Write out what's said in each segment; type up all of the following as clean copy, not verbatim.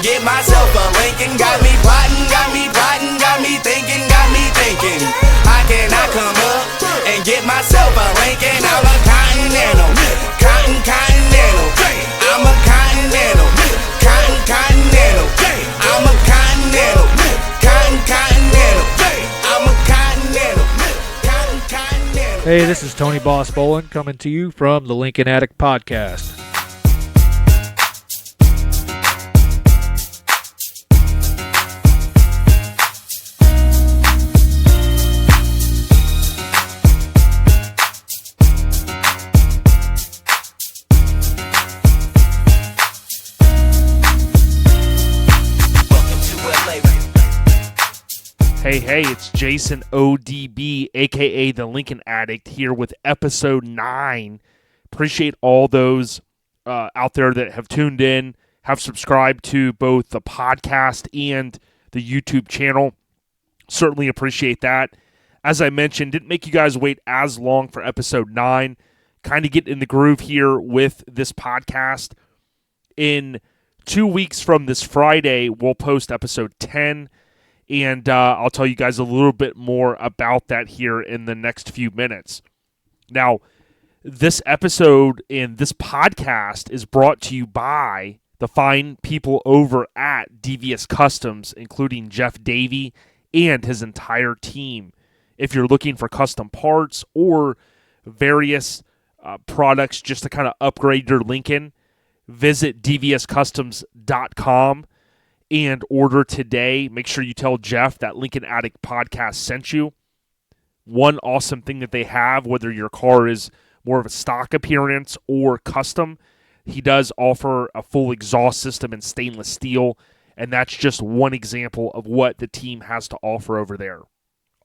get myself a Lincoln. Got me plotting, got me plotting, got me thinking, got me thinking. How can I come up and get myself a Lincoln? I'm a continental, continental. I'm a continental, continental. I'm a continental, continental. I'm a continental, continental. Hey, this is Tony Boss Bolin coming to you from the Lincoln Addict Podcast. Hey, it's Jason ODB, a.k.a. the Lincoln Addict, here with episode 9. Appreciate all those out there that have tuned in, have subscribed to both the podcast and the YouTube channel. Certainly appreciate that. As I mentioned, didn't make you guys wait as long for episode 9. Kind of get in the groove here with this podcast. In 2 weeks from this Friday, we'll post episode 10. And I'll tell you guys a little bit more about that here in the next few minutes. Now, this episode and this podcast is brought to you by the fine people over at Devious Customs, including Jeff Davey and his entire team. If you're looking for custom parts or various products just to kind of upgrade your Lincoln, visit deviouscustoms.com. and order today. Make sure you tell Jeff that Lincoln Addict Podcast sent you. One awesome thing that they have, whether your car is more of a stock appearance or custom, he does offer a full exhaust system in stainless steel, and that's just one example of what the team has to offer over there.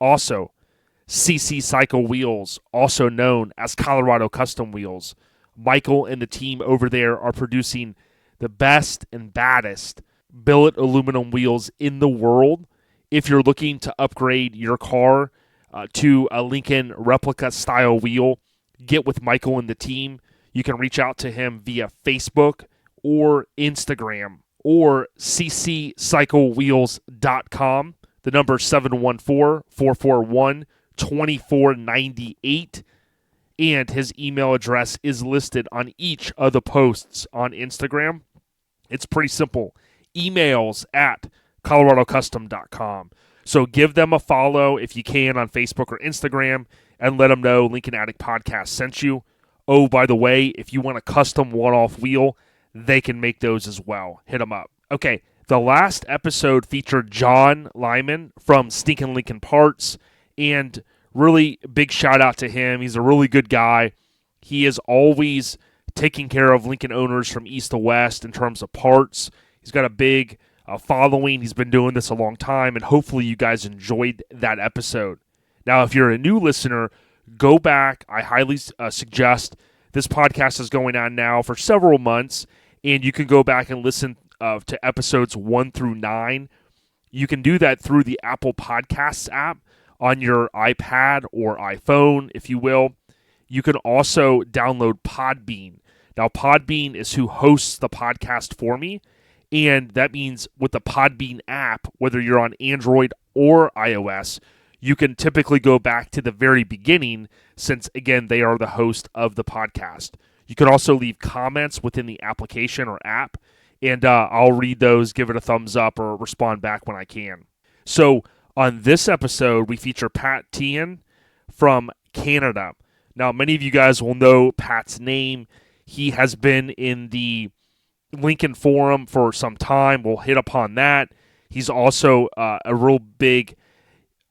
Also, CC Cycle Wheels, also known as Colorado Custom Wheels. Michael and the team over there are producing the best and baddest billet aluminum wheels in the world. If you're looking to upgrade your car to a Lincoln replica style wheel, get with Michael and the team. You can reach out to him via Facebook or Instagram or cccyclewheels.com. The number is 714-441-2498. And his email address is listed on each of the posts on Instagram. It's pretty simple. Emails at coloradocustom.com. So give them a follow if you can on Facebook or Instagram and let them know Lincoln Addict Podcast sent you. Oh, by the way, if you want a custom one-off wheel, they can make those as well. Hit them up. Okay, the last episode featured John Lyman from Stinkin' Lincoln Parts, and really big shout out to him. He's a really good guy. He is always taking care of Lincoln owners from east to west in terms of parts. He's got a big following. He's been doing this a long time, and hopefully you guys enjoyed that episode. Now, if you're a new listener, go back. I highly suggest this podcast is going on now for several months, and you can go back and listen to episodes 1 through 9. You can do that through the Apple Podcasts app on your iPad or iPhone, if you will. You can also download Podbean. Now, Podbean is who hosts the podcast for me. And that means with the Podbean app, whether you're on Android or iOS, you can typically go back to the very beginning since, again, they are the host of the podcast. You can also leave comments within the application or app, and I'll read those, give it a thumbs up, or respond back when I can. So on this episode, we feature Pat Teahan from Canada. Now, many of you guys will know Pat's name. He has been in the Lincoln Forum for some time. We'll hit upon that. He's also a real big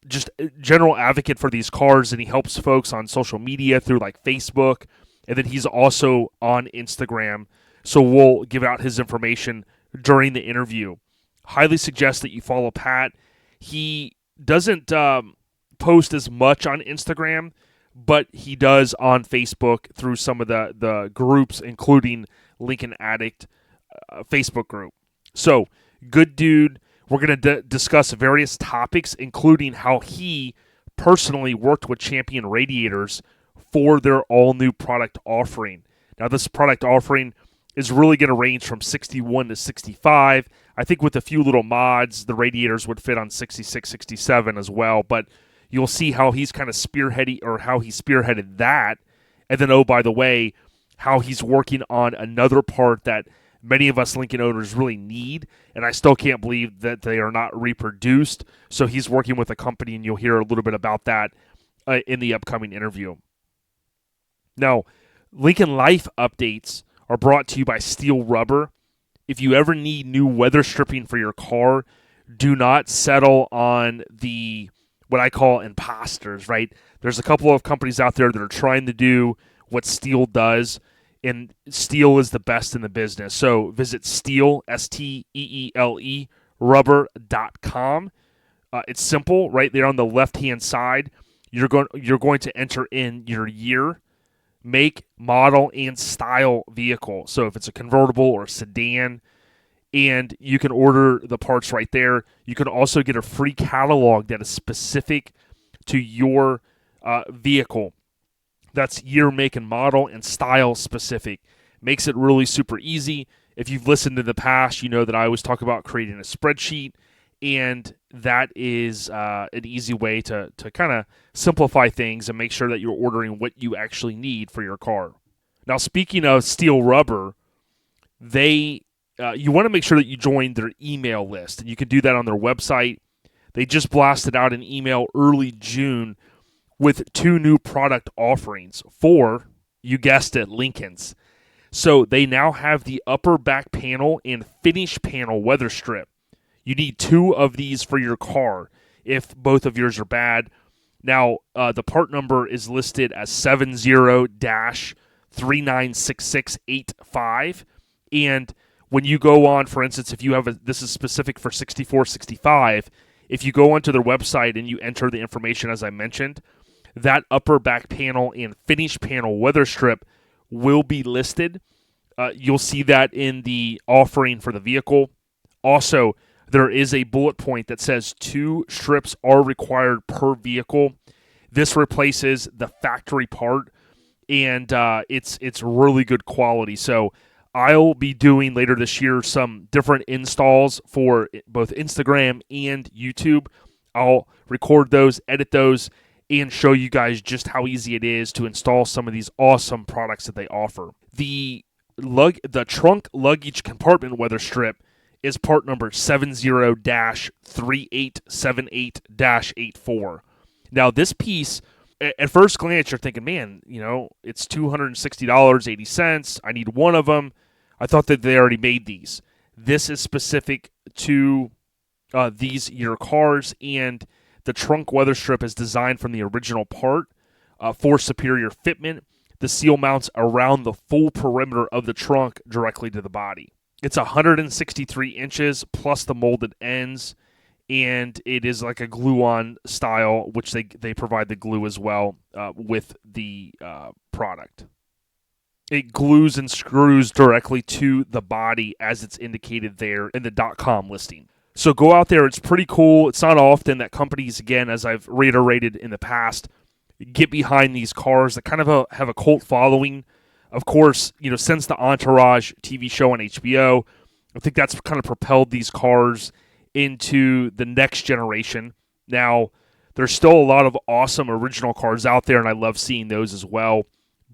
just general advocate for these cars, and he helps folks on social media through like Facebook, and then he's also on Instagram. So we'll give out his information during the interview. Highly suggest that you follow Pat. He doesn't post as much on Instagram, but he does on Facebook through some of the groups, including Lincoln Addict Facebook group. So, good dude. We're going to discuss various topics, including how he personally worked with Champion Radiators for their all-new product offering. Now, this product offering is really going to range from 61 to 65. I think with a few little mods, the radiators would fit on 66, 67 as well. But you'll see how he's kind of how he spearheaded that. And then, oh, by the way, how he's working on another part that many of us Lincoln owners really need, and I still can't believe that they are not reproduced. So he's working with a company, and you'll hear a little bit about that in the upcoming interview. Now, Lincoln Life updates are brought to you by Steele Rubber. If you ever need new weather stripping for your car, do not settle on the what I call imposters, right? There's a couple of companies out there that are trying to do what Steele does, and Steele is the best in the business. So visit Steele, Steele, rubber.com. It's simple, right there on the left-hand side. You're going to enter in your year, make, model, and style vehicle. So if it's a convertible or a sedan, and you can order the parts right there. You can also get a free catalog that is specific to your vehicle. That's year, make, and model, and style specific. Makes it really super easy. If you've listened to the past, you know that I always talk about creating a spreadsheet, and that is an easy way to kind of simplify things and make sure that you're ordering what you actually need for your car. Now, speaking of Steele Rubber, you want to make sure that you join their email list, and you can do that on their website. They just blasted out an email early June with 2 new product offerings for, you guessed it, Lincolns. So they now have the upper back panel and finish panel weather strip. You need 2 of these for your car if both of yours are bad. Now, the part number is listed as 70-396685. And when you go on, for instance, if you have this is specific for 64, 65, if you go onto their website and you enter the information as I mentioned, that upper back panel and finish panel weather strip will be listed. You'll see that in the offering for the vehicle. Also, there is a bullet point that says 2 strips are required per vehicle. This replaces the factory part, and it's really good quality. So I'll be doing later this year some different installs for both Instagram and YouTube. I'll record those, edit those, and show you guys just how easy it is to install some of these awesome products that they offer. The trunk luggage compartment weather strip is part number 70-3878-84. Now, this piece, at first glance, you're thinking, man, it's $260.80. I need 1 of them. I thought that they already made these. This is specific to these year cars, and the trunk weather strip is designed from the original part for superior fitment. The seal mounts around the full perimeter of the trunk directly to the body. It's 163 inches plus the molded ends, and it is like a glue-on style, which they provide the glue as well with the product. It glues and screws directly to the body as it's indicated there in the .com listing. So go out there. It's pretty cool. It's not often that companies, again, as I've reiterated in the past, get behind these cars that kind of have a cult following. Of course, since the Entourage TV show on HBO, I think that's kind of propelled these cars into the next generation. Now, there's still a lot of awesome original cars out there, and I love seeing those as well.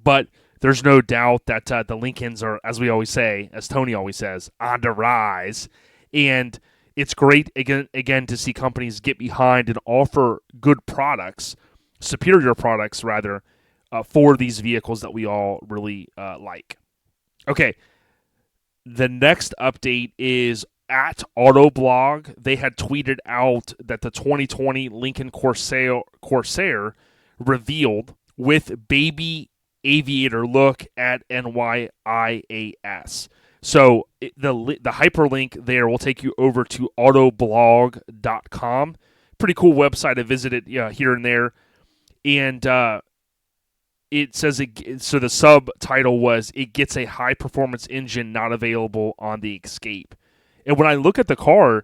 But there's no doubt that the Lincolns are, as we always say, as Tony always says, on the rise. And it's great, again, to see companies get behind and offer good products, superior products, rather, for these vehicles that we all really like. Okay, the next update is at Autoblog. They had tweeted out that the 2020 Lincoln Corsair revealed with baby aviator look at NYIAS. So the hyperlink there will take you over to autoblog.com. Pretty cool website. I visited here and there. And it says, so the subtitle was, it gets a high-performance engine not available on the Escape. And when I look at the car,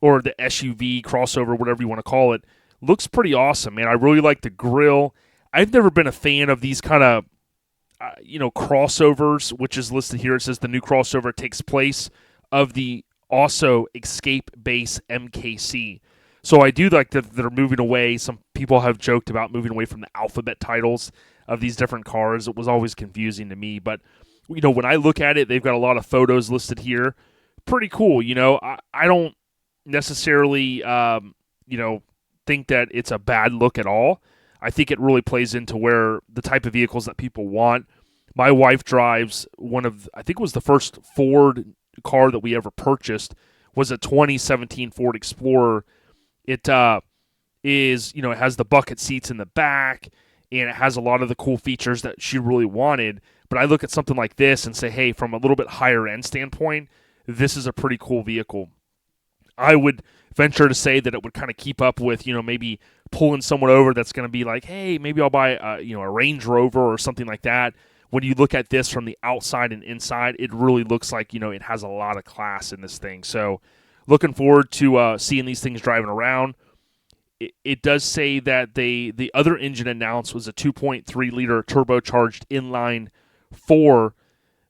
or the SUV, crossover, whatever you want to call it, looks pretty awesome, man. I really like the grill. I've never been a fan of these kind of, crossovers, which is listed here. It says the new crossover takes place of the also Escape Base MKC. So I do like that they're moving away. Some people have joked about moving away from the alphabet titles of these different cars. It was always confusing to me. But, when I look at it, they've got a lot of photos listed here. Pretty cool. I don't necessarily, think that it's a bad look at all. I think it really plays into where the type of vehicles that people want. My wife drives I think it was the first Ford car that we ever purchased, was a 2017 Ford Explorer. It is, it has the bucket seats in the back, and it has a lot of the cool features that she really wanted. But I look at something like this and say, hey, from a little bit higher end standpoint, this is a pretty cool vehicle. I would venture to say that it would kind of keep up with, maybe pulling someone over that's going to be like, hey, maybe I'll buy a Range Rover or something like that. When you look at this from the outside and inside, it really looks like, it has a lot of class in this thing. So looking forward to seeing these things driving around. It does say that the other engine announced was a 2.3-liter turbocharged inline 4,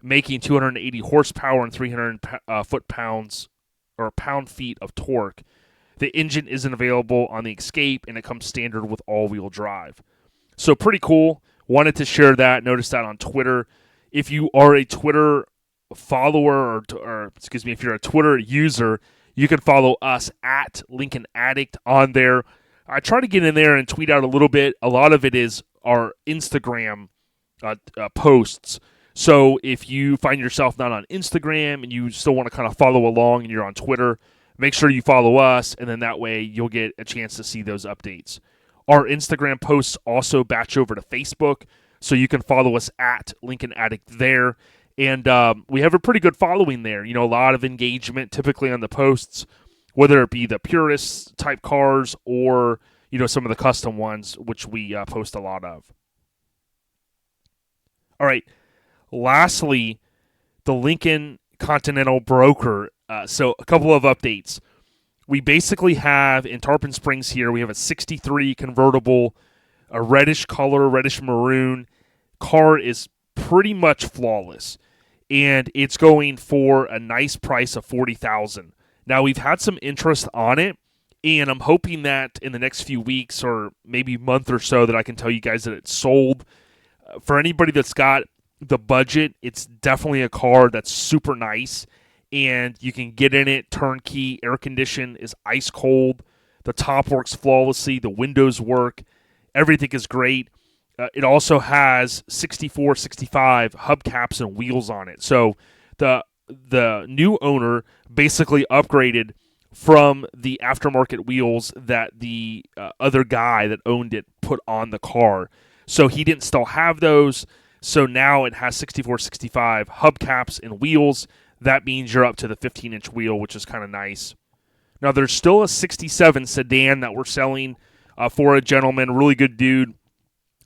making 280 horsepower and 300 foot-pounds or pound-feet of torque. The engine isn't available on the Escape, and it comes standard with all-wheel drive. So pretty cool. Wanted to share that. Noticed that on Twitter. If you are a Twitter follower, or if you're a Twitter user, you can follow us at Lincoln Addict on there. I try to get in there and tweet out a little bit. A lot of it is our Instagram posts. So if you find yourself not on Instagram and you still want to kind of follow along and you're on Twitter, make sure you follow us, and then that way you'll get a chance to see those updates. Our Instagram posts also batch over to Facebook, so you can follow us at Lincoln Addict there. And we have a pretty good following there. A lot of engagement typically on the posts, whether it be the purist type cars or, some of the custom ones, which we post a lot of. All right. Lastly, the Lincoln Continental Broker. So a couple of updates. We basically have, in Tarpon Springs here, we have a 63 convertible, a reddish color, reddish maroon. Car is pretty much flawless, and it's going for a nice price of $40,000. Now, we've had some interest on it, and I'm hoping that in the next few weeks or maybe month or so that I can tell you guys that it's sold. For anybody that's got the budget, it's definitely a car that's super nice, and you can get in it turnkey. Air condition is ice cold. The top works flawlessly. The windows work. Everything is great. It also has 64, 65 hubcaps and wheels on it. So the new owner basically upgraded from the aftermarket wheels that the other guy that owned it put on the car. So he didn't still have those. So now it has 64, 65 hubcaps and wheels. That means you're up to the 15-inch wheel, which is kind of nice. Now, there's still a 67 sedan that we're selling for a gentleman, really good dude.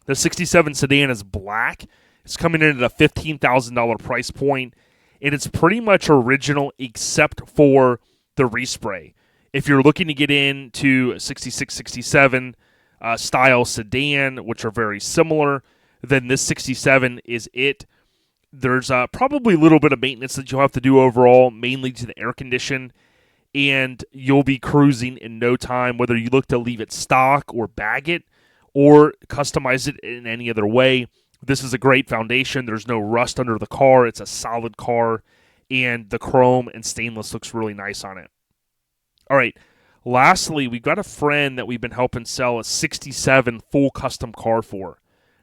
The 67 sedan is black. It's coming in at a $15,000 price point, and it's pretty much original except for the respray. If you're looking to get into a 66, 67 style sedan, which are very similar, then this 67 is it. There's probably a little bit of maintenance that you'll have to do overall, mainly to the air condition, and you'll be cruising in no time, whether you look to leave it stock or bag it or customize it in any other way. This is a great foundation. There's no rust under the car. It's a solid car, and the chrome and stainless looks really nice on it. All right, lastly, we've got a friend that we've been helping sell a 67 full custom car for.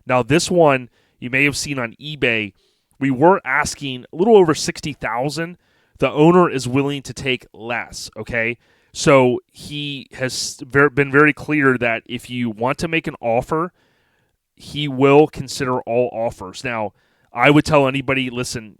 Now, this one you may have seen on eBay. We were asking a little over $60,000. The owner is willing to take less, okay? So he has been very clear that if you want to make an offer, he will consider all offers. Now, I would tell anybody, listen,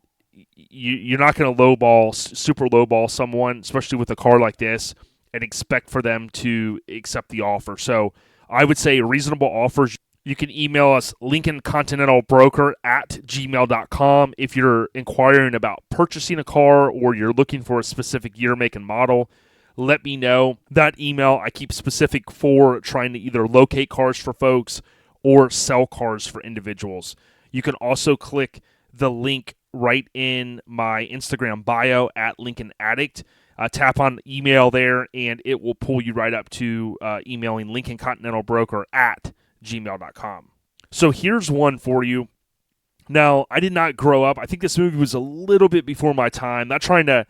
you're not going to super lowball someone, especially with a car like this, and expect for them to accept the offer. So I would say reasonable offers. You can email us lincolncontinentalbroker@gmail.com if you're inquiring about purchasing a car or you're looking for a specific year, make, and model. Let me know. That email I keep specific for trying to either locate cars for folks or sell cars for individuals. You can also click the link right in my Instagram bio at Lincoln Addict. Tap on email there, and it will pull you right up to emailing LincolnContinentalBroker at gmail.com. So here's one for you. Now, I did not grow up. I think this movie was a little bit before my time. Not trying to,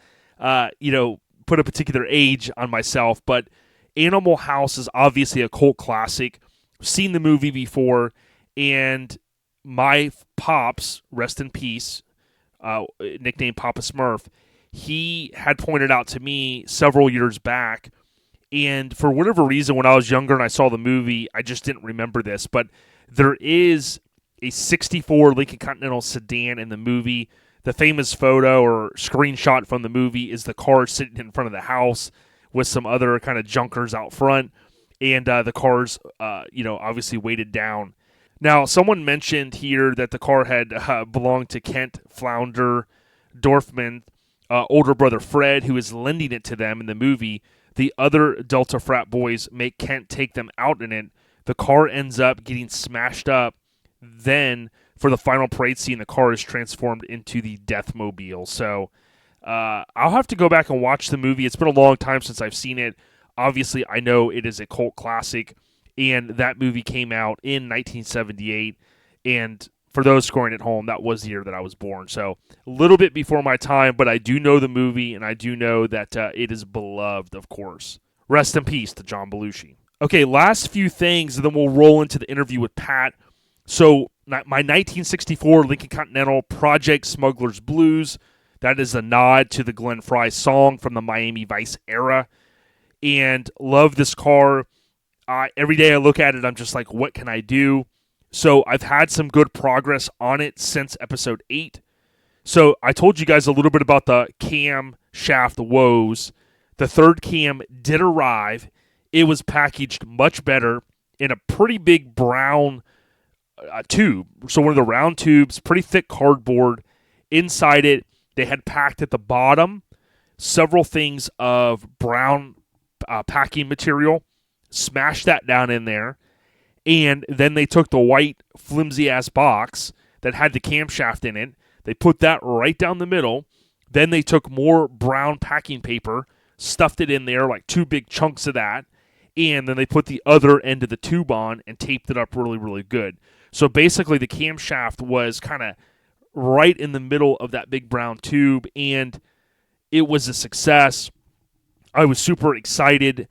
put a particular age on myself, but Animal House is obviously a cult classic. I've seen the movie before, and my pops, rest in peace, nicknamed Papa Smurf, he had pointed out to me several years back, and for whatever reason, when I was younger and I saw the movie, I just didn't remember this, but there is a 64 Lincoln Continental sedan in the movie. The famous photo or screenshot from the movie is the car sitting in front of the house with some other kind of junkers out front, and the car's, obviously weighted down. Now, someone mentioned here that the car had belonged to Kent Flounder Dorfman, older brother Fred, who is lending it to them in the movie. The other Delta frat boys make Kent take them out in it. The car ends up getting smashed up. Then, for the final parade scene, the car is transformed into the Deathmobile. So, I'll have to go back and watch the movie. It's been a long time since I've seen it. Obviously, I know it is a cult classic, and that movie came out in 1978. And for those scoring at home, that was the year that I was born. So, a little bit before my time, but I do know the movie, and I do know that it is beloved, of course. Rest in peace to John Belushi. Okay, last few things, and then we'll roll into the interview with Pat. So, my 1964 Lincoln Continental Project Smuggler's Blues, that is a nod to the Glenn Frey song from the Miami Vice era, and love this car. Every day I look at it, I'm just like, what can I do? So I've had some good progress on it since episode 8. So I told you guys a little bit about the cam shaft woes. The third cam did arrive. It was packaged much better in a pretty big brown tube. So one of the round tubes, pretty thick cardboard. Inside it, they had packed at the bottom several things of brown packing material, smashed that down in there, and then they took the white flimsy-ass box that had the camshaft in it. They put that right down the middle. Then they took more brown packing paper, stuffed it in there, like 2 big chunks of that, and then they put the other end of the tube on and taped it up really, really good. So basically the camshaft was kind of right in the middle of that big brown tube, and it was a success. I was super excited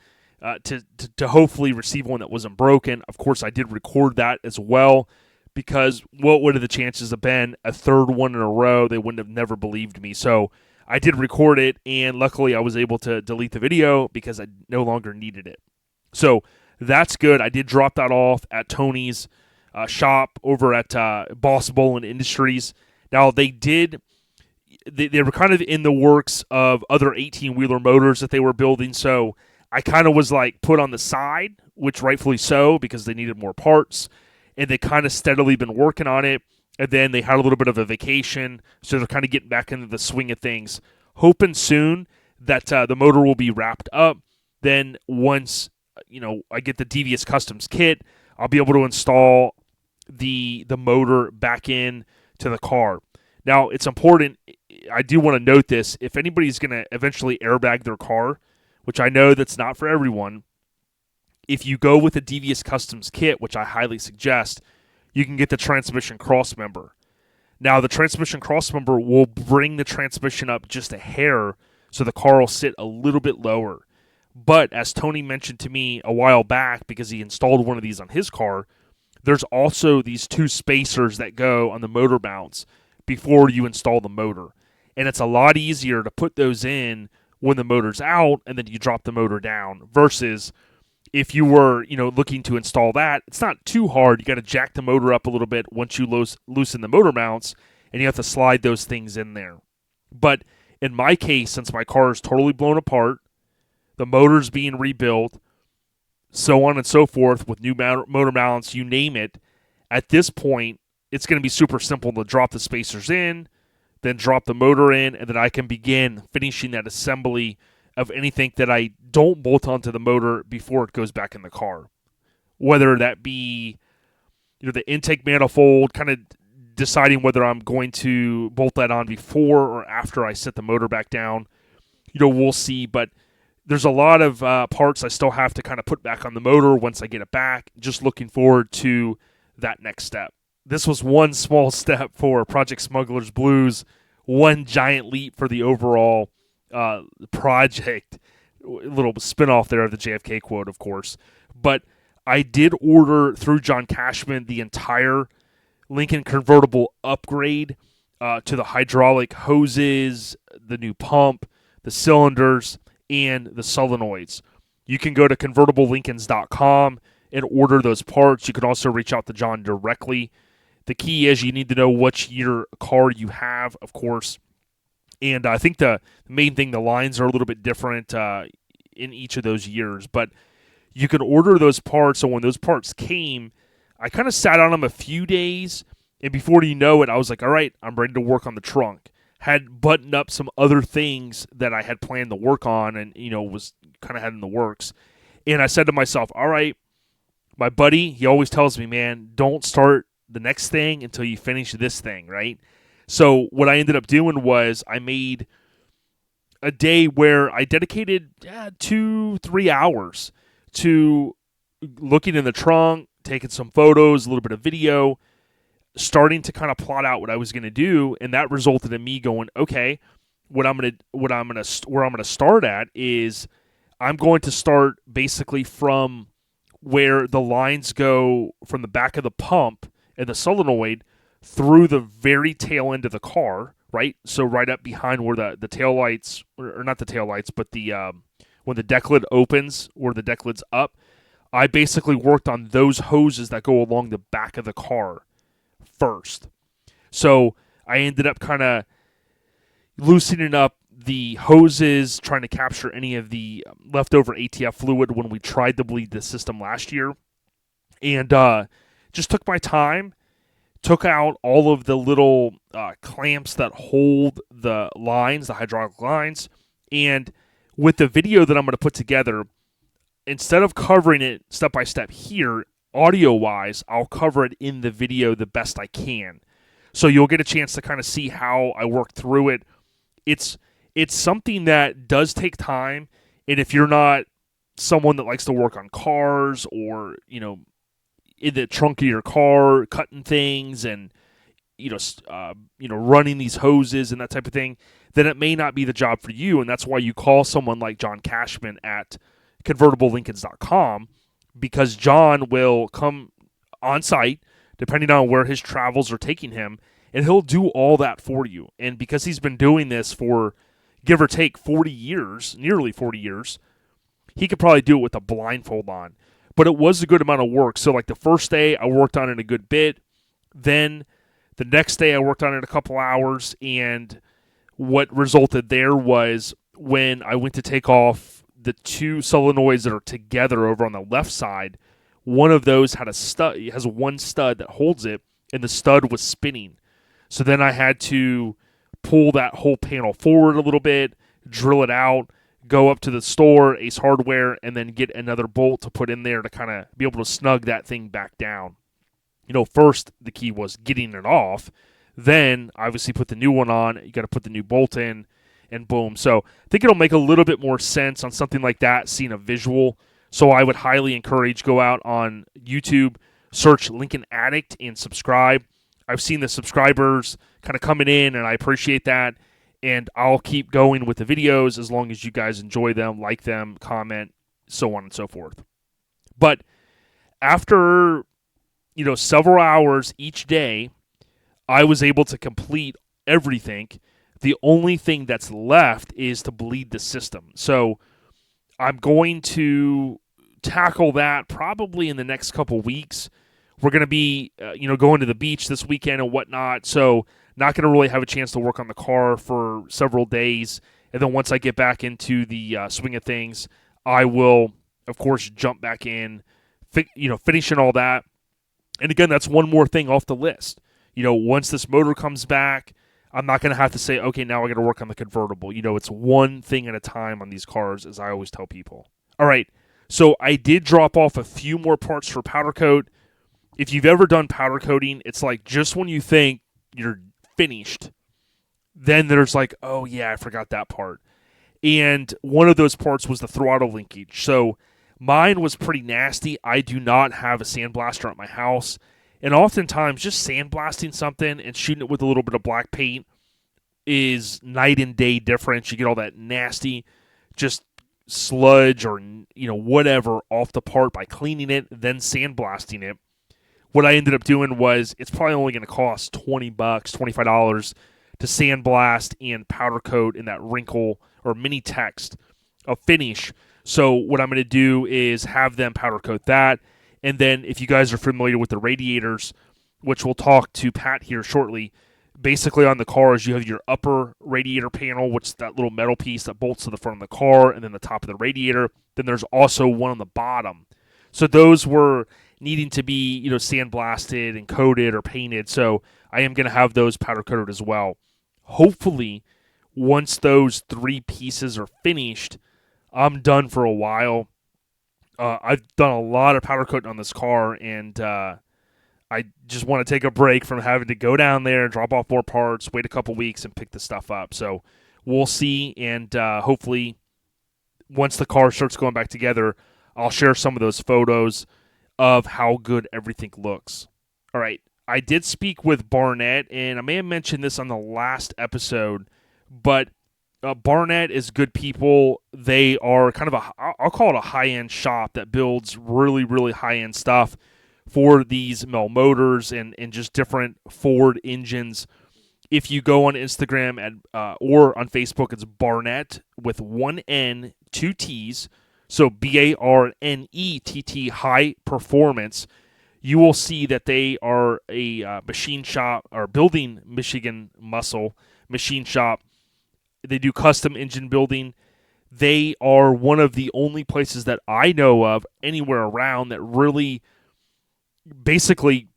to hopefully receive one that wasn't broken. Of course, I did record that as well, because what would have the chances have been a third one in a row? They wouldn't have never believed me. So I did record it, and luckily I was able to delete the video because I no longer needed it. So that's good. I did drop that off at Tony's shop over at Boss Bolin Industries. Now, they were kind of in the works of other 18-wheeler motors that they were building, so I kind of was like put on the side, which rightfully so, because they needed more parts, and they kind of steadily been working on it, and then they had a little bit of a vacation, so they're kind of getting back into the swing of things. Hoping soon that the motor will be wrapped up. Then once I get the Devious Customs kit, I'll be able to install the motor back in to the car. Now, it's important, I do want to note this, if anybody's going to eventually airbag their car, which I know that's not for everyone, if you go with a Devious Customs kit, which I highly suggest, you can get the transmission crossmember. Now, the transmission crossmember will bring the transmission up just a hair, so the car will sit a little bit lower. But, as Tony mentioned to me a while back, because he installed one of these on his car, there's also these 2 spacers that go on the motor mounts before you install the motor. And it's a lot easier to put those in when the motor's out and then you drop the motor down, versus if you were, looking to install that, it's not too hard. You got to jack the motor up a little bit once you loosen the motor mounts, and you have to slide those things in there. But in my case, since my car is totally blown apart, the motor's being rebuilt, so on and so forth, with new motor mounts, you name it, at this point, it's going to be super simple to drop the spacers in, then drop the motor in, and then I can begin finishing that assembly of anything that I don't bolt onto the motor before it goes back in the car. Whether that be, the intake manifold, kind of deciding whether I'm going to bolt that on before or after I set the motor back down. We'll see, but there's a lot of parts I still have to kind of put back on the motor once I get it back. Just looking forward to that next step. This was one small step for Project Smuggler's Blues, one giant leap for the overall project. A little spin-off there of the JFK quote, of course. But I did order through John Cashman the entire Lincoln convertible upgrade to the hydraulic hoses, the new pump, the cylinders, and the solenoids. You can go to convertiblelincolns.com and order those parts. You can also reach out to John directly. The key is you need to know which year car you have, of course. And I think the main thing, the lines are a little bit different in each of those years. But you can order those parts. So when those parts came, I kind of sat on them a few days. And before you know it, I was like, all right, I'm ready to work on the trunk. Had buttoned up some other things that I had planned to work on and, was kind of had in the works. And I said to myself, all right, my buddy, he always tells me, man, don't start the next thing until you finish this thing, right? So what I ended up doing was I made a day where I dedicated 2-3 hours to looking in the trunk, taking some photos, a little bit of video, starting to kind of plot out what I was going to do, and that resulted in me going, okay, where I'm going to start at is I'm going to start basically from where the lines go from the back of the pump and the solenoid through the very tail end of the car, right? So right up behind where the tail lights, or not the tail lights, but the when the deck lid opens, where the deck lid's up, I basically worked on those hoses that go along the back of the car first. So I ended up kind of loosening up the hoses, trying to capture any of the leftover ATF fluid when we tried to bleed the system last year. And just took my time, took out all of the little clamps that hold the lines, the hydraulic lines. And with the video that I'm going to put together, instead of covering it step by step here, audio-wise, I'll cover it in the video the best I can. So you'll get a chance to kind of see how I work through it. It's something that does take time, and if you're not someone that likes to work on cars or, in the trunk of your car, cutting things and, running these hoses and that type of thing, then it may not be the job for you, and that's why you call someone like John Cashman at convertiblelincolns.com, because John will come on site, depending on where his travels are taking him, and he'll do all that for you. And because he's been doing this for, give or take, 40 years, nearly 40 years, he could probably do it with a blindfold on. But it was a good amount of work. So like the first day, I worked on it a good bit. Then the next day, I worked on it a couple hours. And what resulted there was when I went to take off the two solenoids that are together over on the left side, one of those had a stud. It has one stud that holds it, and the stud was spinning. So then I had to pull that whole panel forward a little bit, drill it out, go up to the store, Ace Hardware, and then get another bolt to put in there to kind of be able to snug that thing back down. First the key was getting it off. Then, obviously, put the new one on. You got to put the new bolt in, and boom. So I think it'll make a little bit more sense on something like that, seeing a visual. So I would highly encourage, go out on YouTube, search Lincoln Addict, and subscribe. I've seen the subscribers kind of coming in, and I appreciate that. And I'll keep going with the videos as long as you guys enjoy them, like them, comment, so on and so forth. But after, several hours each day, I was able to complete everything. The only thing that's left is to bleed the system. So I'm going to tackle that probably in the next couple weeks. We're going to be, going to the beach this weekend and whatnot. So not going to really have a chance to work on the car for several days. And then once I get back into the swing of things, I will, of course, jump back in, finishing all that. And again, that's one more thing off the list. Once this motor comes back, I'm not going to have to say, okay, now I got to work on the convertible. It's one thing at a time on these cars, as I always tell people. All right, so I did drop off a few more parts for powder coat. If you've ever done powder coating, it's like just when you think you're finished, then there's like, oh yeah, I forgot that part. And one of those parts was the throttle linkage. So mine was pretty nasty. I do not have a sandblaster at my house. And oftentimes just sandblasting something and shooting it with a little bit of black paint is night and day difference. You get all that nasty just sludge or whatever off the part by cleaning it, then sandblasting it. What I ended up doing was it's probably only going to cost $20, $25 to sandblast and powder coat in that wrinkle or mini text of finish. So what I'm going to do is have them powder coat that. And then if you guys are familiar with the radiators, which we'll talk to Pat here shortly, basically on the cars you have your upper radiator panel, which is that little metal piece that bolts to the front of the car, and then the top of the radiator. Then there's also one on the bottom. So those were needing to be sandblasted and coated or painted. So I am going to have those powder coated as well. Hopefully, once those 3 pieces are finished, I'm done for a while. I've done a lot of powder coating on this car, and I just want to take a break from having to go down there, drop off more parts, wait a couple weeks, and pick the stuff up. So we'll see, and hopefully once the car starts going back together, I'll share some of those photos of how good everything looks. All right, I did speak with Barnett, and I may have mentioned this on the last episode, but Barnett is good people. They are kind of I'll call it a high-end shop that builds really, really high-end stuff for these Mel motors and just different Ford engines. If you go on Instagram or on Facebook, it's Barnett with 1 N, 2 T's, so BARNETT, High Performance. You will see that they are a machine shop, or building Michigan muscle machine shop. They do custom engine building. They are one of the only places that I know of anywhere around that really basically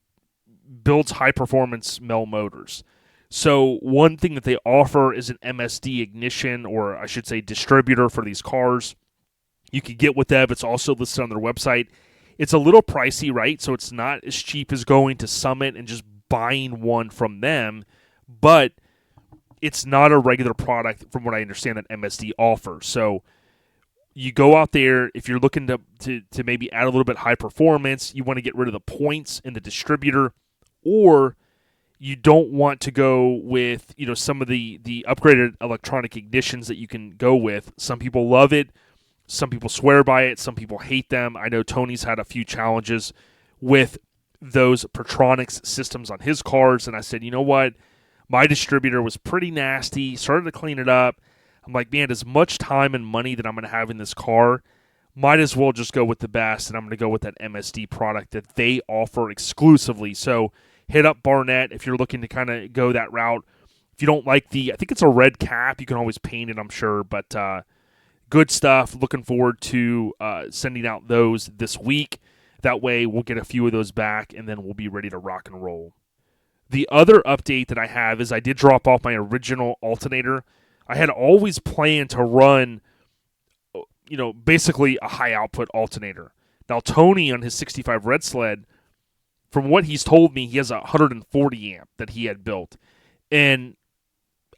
builds high-performance Mel motors. So one thing that they offer is an MSD ignition, or I should say distributor, for these cars. You can get with them. It's also listed on their website. It's a little pricey, right? So it's not as cheap as going to Summit and just buying one from them, but it's not a regular product from what I understand that MSD offers. So you go out there, if you're looking to maybe add a little bit high performance, you want to get rid of the points in the distributor, or you don't want to go with some of the upgraded electronic ignitions that you can go with. Some people love it. Some people swear by it. Some people hate them. I know Tony's had a few challenges with those Pertronics systems on his cars, and I said, you know what? My distributor was pretty nasty, started to clean it up. I'm like, man, as much time and money that I'm going to have in this car, might as well just go with the best, and I'm going to go with that MSD product that they offer exclusively. So hit up Barnett if you're looking to kind of go that route. If you don't like I think it's a red cap. You can always paint it, I'm sure, but good stuff. Looking forward to sending out those this week. That way we'll get a few of those back, and then we'll be ready to rock and roll. The other update that I have is I did drop off my original alternator. I had always planned to run, basically a high output alternator. Now, Tony on his 65 Red Sled, from what he's told me, he has a 140 amp that he had built. And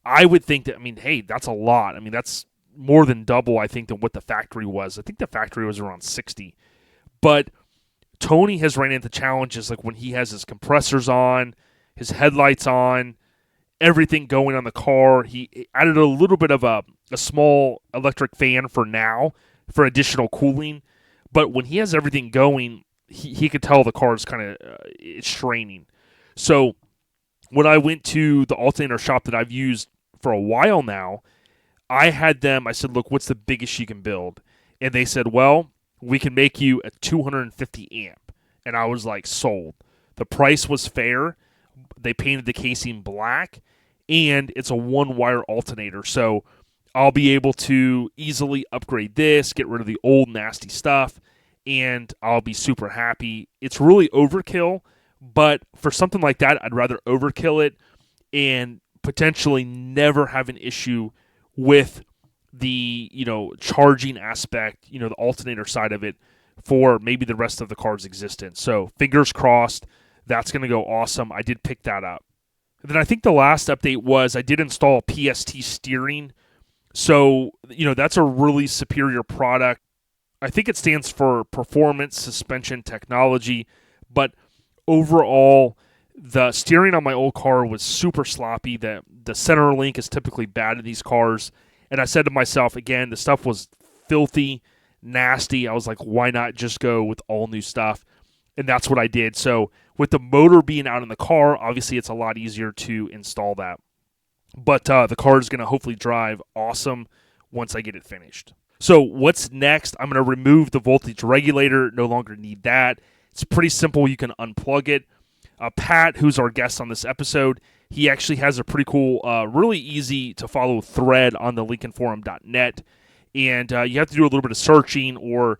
I would think that, hey, that's a lot. That's more than double, I think, than what the factory was. I think the factory was around 60. But Tony has ran into challenges like when he has his compressors on, his headlights on, everything going on the car. He added a little bit of a small electric fan for now for additional cooling. But when he has everything going, he could tell the car is kind of it's straining. So when I went to the alternator shop that I've used for a while now, I said, look, what's the biggest you can build? And they said, well, we can make you a 250 amp. And I was like, sold. The price was fair. They painted the casing black, and it's a one-wire alternator. So I'll be able to easily upgrade this, get rid of the old nasty stuff, and I'll be super happy. It's really overkill, but for something like that, I'd rather overkill it and potentially never have an issue with the, charging aspect, the alternator side of it for maybe the rest of the car's existence. So fingers crossed, that's going to go awesome. I did pick that up. And then I think the last update was I did install PST steering. So, that's a really superior product. I think it stands for Performance Suspension Technology, but overall, the steering on my old car was super sloppy. The center link is typically bad in these cars. And I said to myself, again, the stuff was filthy, nasty. I was like, why not just go with all new stuff? And that's what I did. So with the motor being out in the car, obviously it's a lot easier to install that. But the car is going to hopefully drive awesome once I get it finished. So what's next? I'm going to remove the voltage regulator. No longer need that. It's pretty simple. You can unplug it. Pat, who's our guest on this episode, he actually has a pretty cool, really easy to follow thread on the lincolnforum.net. And you have to do a little bit of searching, or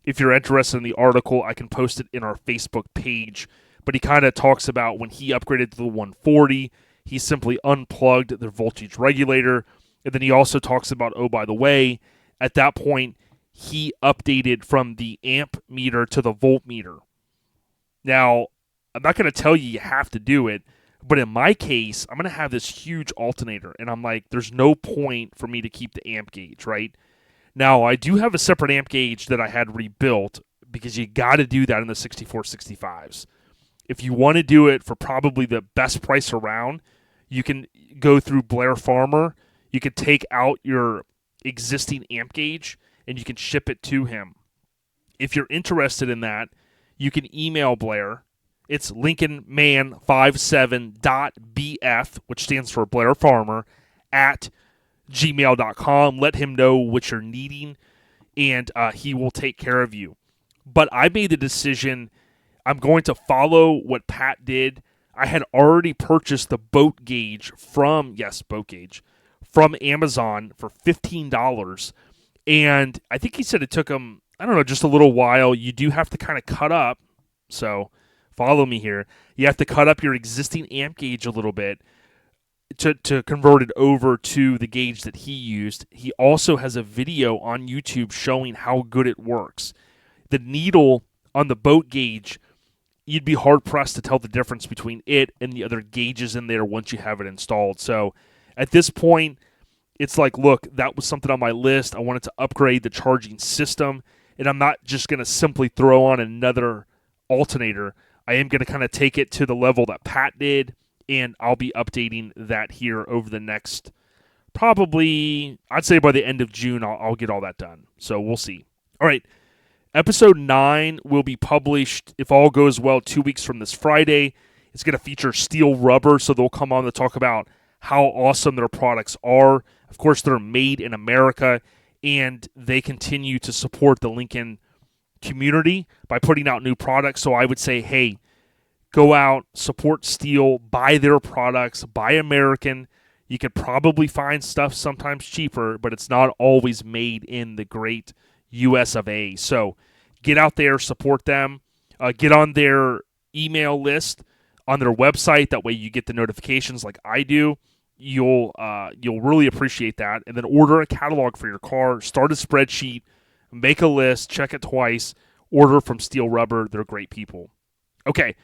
if you're interested in the article, I can post it in our Facebook page. But he kind of talks about when he upgraded to the 140, he simply unplugged the voltage regulator. And then he also talks about, oh, by the way, at that point, he updated from the amp meter to the voltmeter. Now, I'm not going to tell you have to do it, but in my case, I'm going to have this huge alternator, and I'm like, there's no point for me to keep the amp gauge, right? Now, I do have a separate amp gauge that I had rebuilt because you got to do that in the 6465s. If you want to do it for probably the best price around, you can go through Blair Farmer. You can take out your existing amp gauge, and you can ship it to him. If you're interested in that, you can email Blair. It's lincolnman57.bf, which stands for Blair Farmer, at gmail.com. Let him know what you're needing, and he will take care of you. But I made the decision I'm going to follow what Pat did. I had already purchased the boat gauge from Amazon for $15, and I think he said it took him, just a little while. You do have to kind of cut up, so follow me here. You have to cut up your existing amp gauge a little bit to convert it over to the gauge that he used. He also has a video on YouTube showing how good it works. The needle on the boat gauge, you'd be hard-pressed to tell the difference between it and the other gauges in there once you have it installed. So at this point, it's like, look, that was something on my list. I wanted to upgrade the charging system, and I'm not just going to simply throw on another alternator. I am going to kind of take it to the level that Pat did, and I'll be updating that here over the next, probably, I'd say by the end of June, I'll get all that done. So we'll see. All right, episode 9 will be published, if all goes well, 2 weeks from this Friday. It's going to feature Steele Rubber, so they'll come on to talk about how awesome their products are. Of course, they're made in America, and they continue to support the Lincoln community by putting out new products. So I would say, hey, go out, support Steele, buy their products, buy American. You could probably find stuff sometimes cheaper, but it's not always made in the great US of A. So get out there, support them, get on their email list on their website. That way you get the notifications like I do. You'll really appreciate that. And then order a catalog for your car, start a spreadsheet, make a list, check it twice, order from Steele Rubber. They're great people. Okay,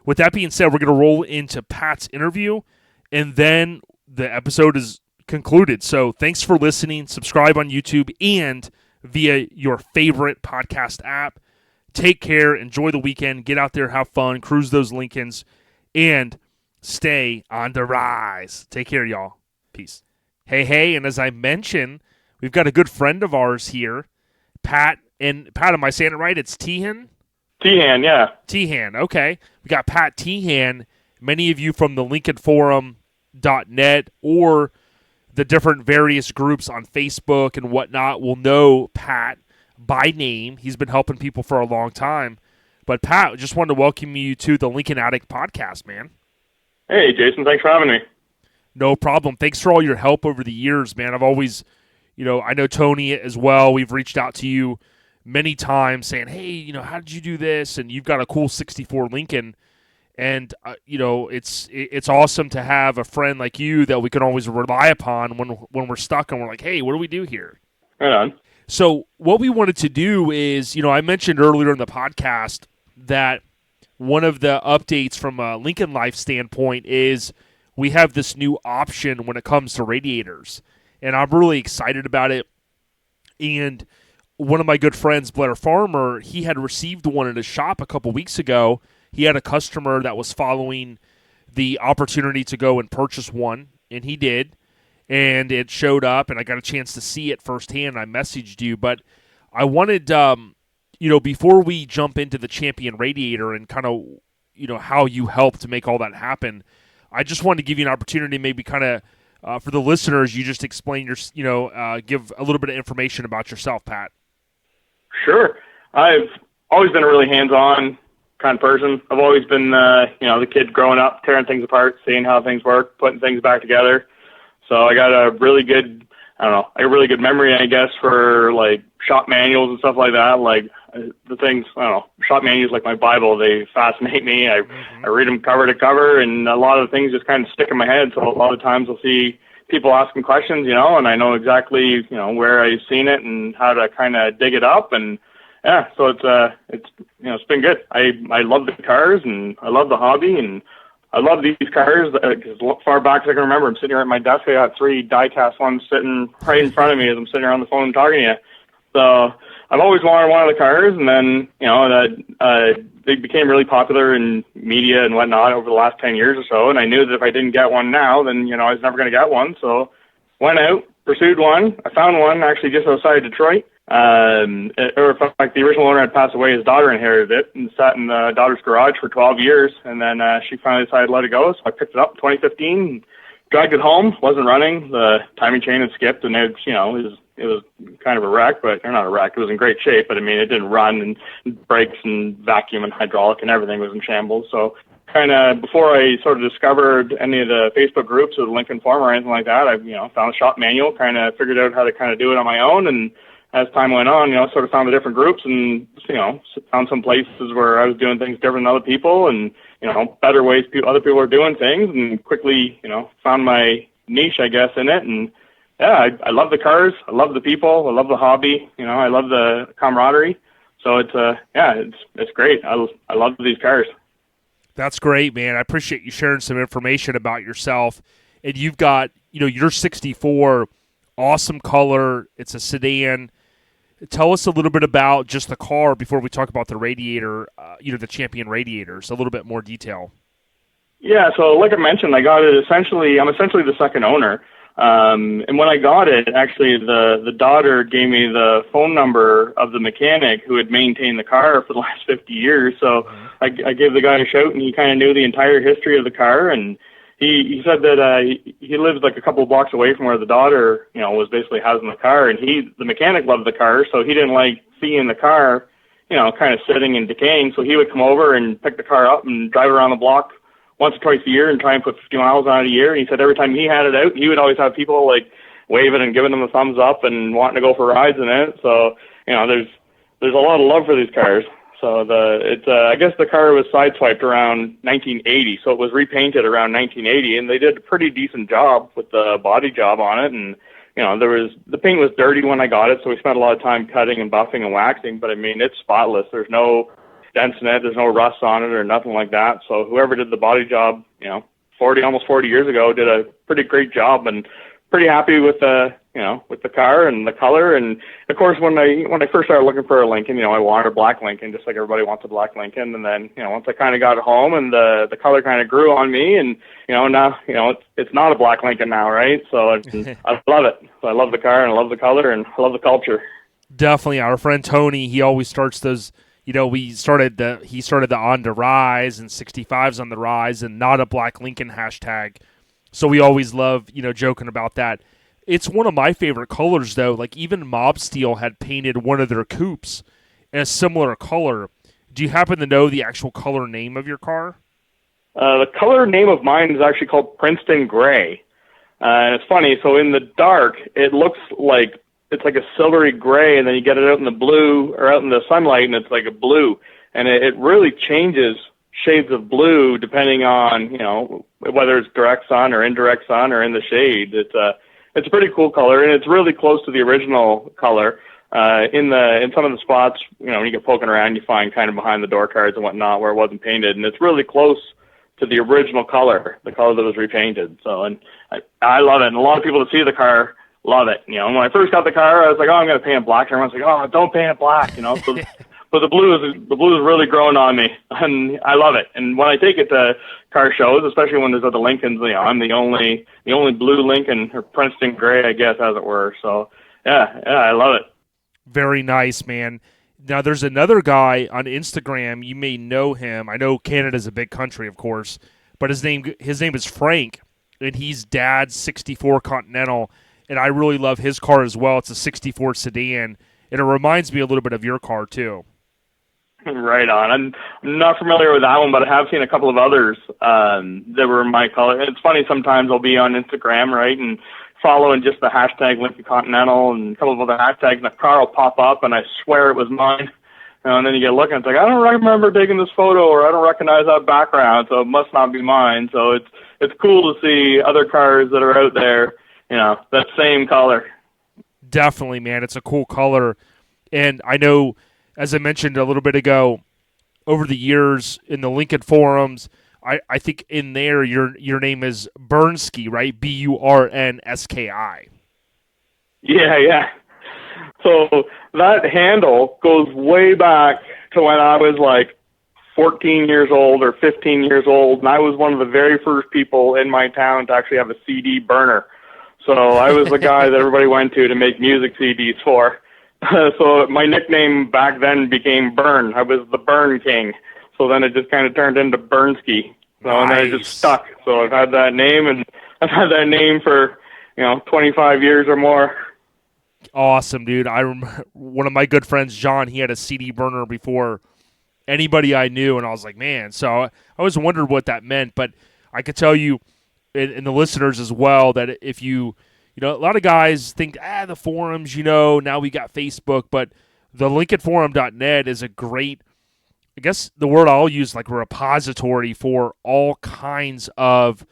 with that being said, we're going to roll into Pat's interview, and then the episode is concluded. So thanks for listening. Subscribe on YouTube and via your favorite podcast app. Take care. Enjoy the weekend. Get out there, have fun, cruise those Lincolns, and stay on the rise. Take care, y'all. Peace. Hey, and as I mentioned, we've got a good friend of ours here, Pat. And Pat, am I saying it right? It's Teahan? Teahan, yeah. Teahan, okay. We got Pat Teahan. Many of you from the lincolnforum.net or the different various groups on Facebook and whatnot will know Pat by name. He's been helping people for a long time. But Pat, just wanted to welcome you to the Lincoln Addict podcast, man. Hey, Jason, thanks for having me. No problem. Thanks for all your help over the years, man. I've always, I know Tony as well. We've reached out to you many times saying, hey, how did you do this? And you've got a cool 64 Lincoln. And, it's awesome to have a friend like you that we can always rely upon when we're stuck and we're like, hey, what do we do here? Right on. So what we wanted to do is, I mentioned earlier in the podcast that one of the updates from a Lincoln Life standpoint is we have this new option when it comes to radiators, and I'm really excited about it. And one of my good friends, Blair Farmer, he had received one at his shop a couple weeks ago. He had a customer that was following the opportunity to go and purchase one, and he did. And it showed up, and I got a chance to see it firsthand. I messaged you, but I wanted, before we jump into the Champion radiator and kind of, how you helped to make all that happen, I just wanted to give you an opportunity, maybe kind of for the listeners, you just explain give a little bit of information about yourself, Pat. Sure. I've always been a really hands-on kind of person. I've always been, the kid growing up, tearing things apart, seeing how things work, putting things back together. So I got a really good, memory, I guess, for like shop manuals and stuff like that. Like the things, shop manuals like my Bible, they fascinate me. I read them cover to cover, and a lot of the things just kind of stick in my head. So a lot of times I'll see people asking questions, and I know exactly, where I've seen it and how to kind of dig it up. And yeah, so it's been good. I love the cars, and I love the hobby, and I love these cars because far back as I can remember, I'm sitting here at my desk. I got 3 die-cast ones sitting right in front of me as I'm sitting here on the phone talking to you. So I've always wanted one of the cars, and then, they became really popular in media and whatnot over the last 10 years or so, and I knew that if I didn't get one now, then, I was never going to get one. So went out, pursued one. I found one actually just outside Detroit. In fact, the original owner had passed away. His daughter inherited it and sat in the daughter's garage for 12 years. And then she finally decided to let it go. So I picked it up in 2015, dragged it home. Wasn't running. The timing chain had skipped, and it was kind of a wreck, or not a wreck. It was in great shape, but I mean, it didn't run, and brakes and vacuum and hydraulic and everything was in shambles. So kind of before I sort of discovered any of the Facebook groups or the Lincoln Forum or anything like that, I found a shop manual, kind of figured out how to kind of do it on my own. And as time went on, sort of found the different groups and, found some places where I was doing things different than other people and, better ways other people are doing things, and quickly, found my niche, I guess, in it. And yeah, I love the cars. I love the people. I love the hobby. I love the camaraderie. So it's great. I love these cars. That's great, man. I appreciate you sharing some information about yourself. And you've got, your 64, awesome color. It's a sedan. Tell us a little bit about just the car before we talk about the radiator, the Champion radiators, a little bit more detail. Yeah, so like I mentioned, I got it I'm essentially the second owner. And when I got it, actually, the daughter gave me the phone number of the mechanic who had maintained the car for the last 50 years. So I gave the guy a shout, and he kind of knew the entire history of the car. And he said that he lives like a couple of blocks away from where the daughter, was basically housing the car. And the mechanic loved the car, so he didn't like seeing the car, kind of sitting and decaying. So he would come over and pick the car up and drive around the block once or twice a year and try and put 50 miles on it a year. And he said every time he had it out, he would always have people like waving and giving them a thumbs up and wanting to go for rides in it. So, there's a lot of love for these cars. So I guess the car was sideswiped around 1980. So it was repainted around 1980, and they did a pretty decent job with the body job on it. And, the paint was dirty when I got it. So we spent a lot of time cutting and buffing and waxing, but I mean, it's spotless. There's no dents in it. There's no rust on it or nothing like that. So whoever did the body job, almost 40 years ago, did a pretty great job, and pretty happy with the car and the color. And of course, when I first started looking for a Lincoln, I wanted a black Lincoln, just like everybody wants a black Lincoln. And then, once I kind of got it home and the color kind of grew on me, and, now, it's not a black Lincoln now, right? So I love it. So I love the car, and I love the color, and I love the culture. Definitely. Our friend Tony, he always starts those, he started the on the rise, and 65's on the rise, and not a black Lincoln hashtag. So we always love, joking about that. It's one of my favorite colors, though. Like, even Mob Steel had painted one of their coupes in a similar color. Do you happen to know the actual color name of your car? The color name of mine is actually called Princeton Gray. And it's funny. So in the dark, it looks like it's like a silvery gray, and then you get it out in the blue or out in the sunlight, and it's like a blue. And it really changes shades of blue depending on, whether it's direct sun or indirect sun or in the shade. It's a pretty cool color, and it's really close to the original color. In some of the spots, when you get poking around, you find kind of behind the door cards and whatnot where it wasn't painted, and it's really close to the original color, the color that was repainted. So, and I love it. And a lot of people that see the car love it. You know, and when I first got the car, I was like, oh, I'm going to paint it black. And everyone's like, oh, don't paint it black, you know. So, but the blue is really growing on me, and I love it. And when I take it to car shows, especially when there's other Lincolns, you know, I'm the only blue Lincoln, or Princeton gray, I guess, as it were. So, yeah, I love it. Very nice, man. Now, there's another guy on Instagram. You may know him. I know Canada's a big country, of course, but his name is Frank, and he's Dad's 64 Continental, and I really love his car as well. It's a 64 sedan, and it reminds me a little bit of your car, too. Right on. I'm not familiar with that one, but I have seen a couple of others that were my color. It's funny, sometimes I'll be on Instagram, right, and following just the hashtag Lincoln Continental and a couple of other hashtags, and a car will pop up, and I swear it was mine. And then you get looking, it's like, I don't remember taking this photo, or I don't recognize that background, so it must not be mine. So it's cool to see other cars that are out there, you know, that same color. Definitely, man. It's a cool color. And I know, as I mentioned a little bit ago, over the years in the Lincoln forums, I think in there your name is Burnski, right? Burnski. Yeah. So that handle goes way back to when I was like 14 years old or 15 years old, and I was one of the very first people in my town to actually have a CD burner. So I was the guy that everybody went to make music CDs for. So my nickname back then became Burn. I was the Burn King. So then it just kind of turned into Burnski. So nice. And then it just stuck. So I've had that name, and I've had that name for, 25 years or more. Awesome, dude. I remember one of my good friends, John, he had a CD burner before anybody I knew, and I was like, man. So I always wondered what that meant, but I could tell you, and the listeners as well, that if you a lot of guys think, the forums, now we got Facebook, but the LincolnForum.net is a great, I guess the word I'll use, like a repository for all kinds of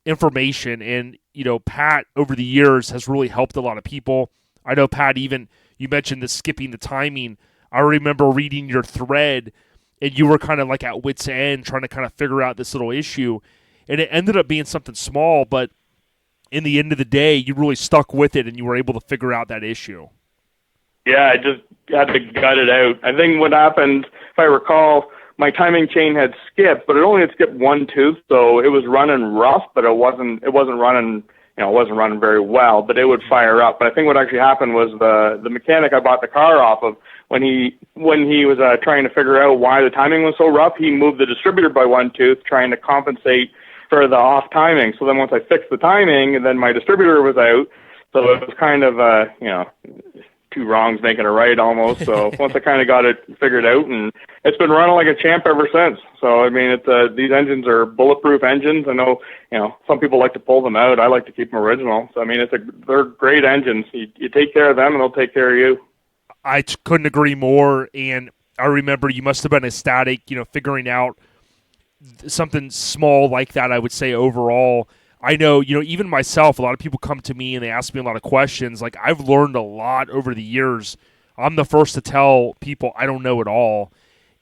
information. And, Pat over the years has really helped a lot of people. I know, Pat, even you mentioned the skipping the timing. I remember reading your thread, and you were kind of like at wit's end trying to kind of figure out this little issue. And it ended up being something small, but in the end of the day, you really stuck with it, and you were able to figure out that issue. Yeah, I just had to gut it out. I think what happened, if I recall, my timing chain had skipped, but it only had skipped one tooth, so it was running rough, but it wasn't running, it wasn't running very well, but it would fire up. But I think what actually happened was the mechanic I bought the car off of, when he was trying to figure out why the timing was so rough, he moved the distributor by one tooth, trying to compensate for the off timing. So then once I fixed the timing, and then my distributor was out, so it was kind of two wrongs making a right almost. So once I kind of got it figured out, and it's been running like a champ ever since. So I mean, it's these engines are bulletproof engines. I know some people like to pull them out. I like to keep them original. So I mean, they're great engines. You take care of them, and they'll take care of you. I couldn't agree more. And I remember you must have been ecstatic, figuring out something small like that. I would say overall, I know, even myself, a lot of people come to me and they ask me a lot of questions. Like, I've learned a lot over the years. I'm the first to tell people I don't know it all.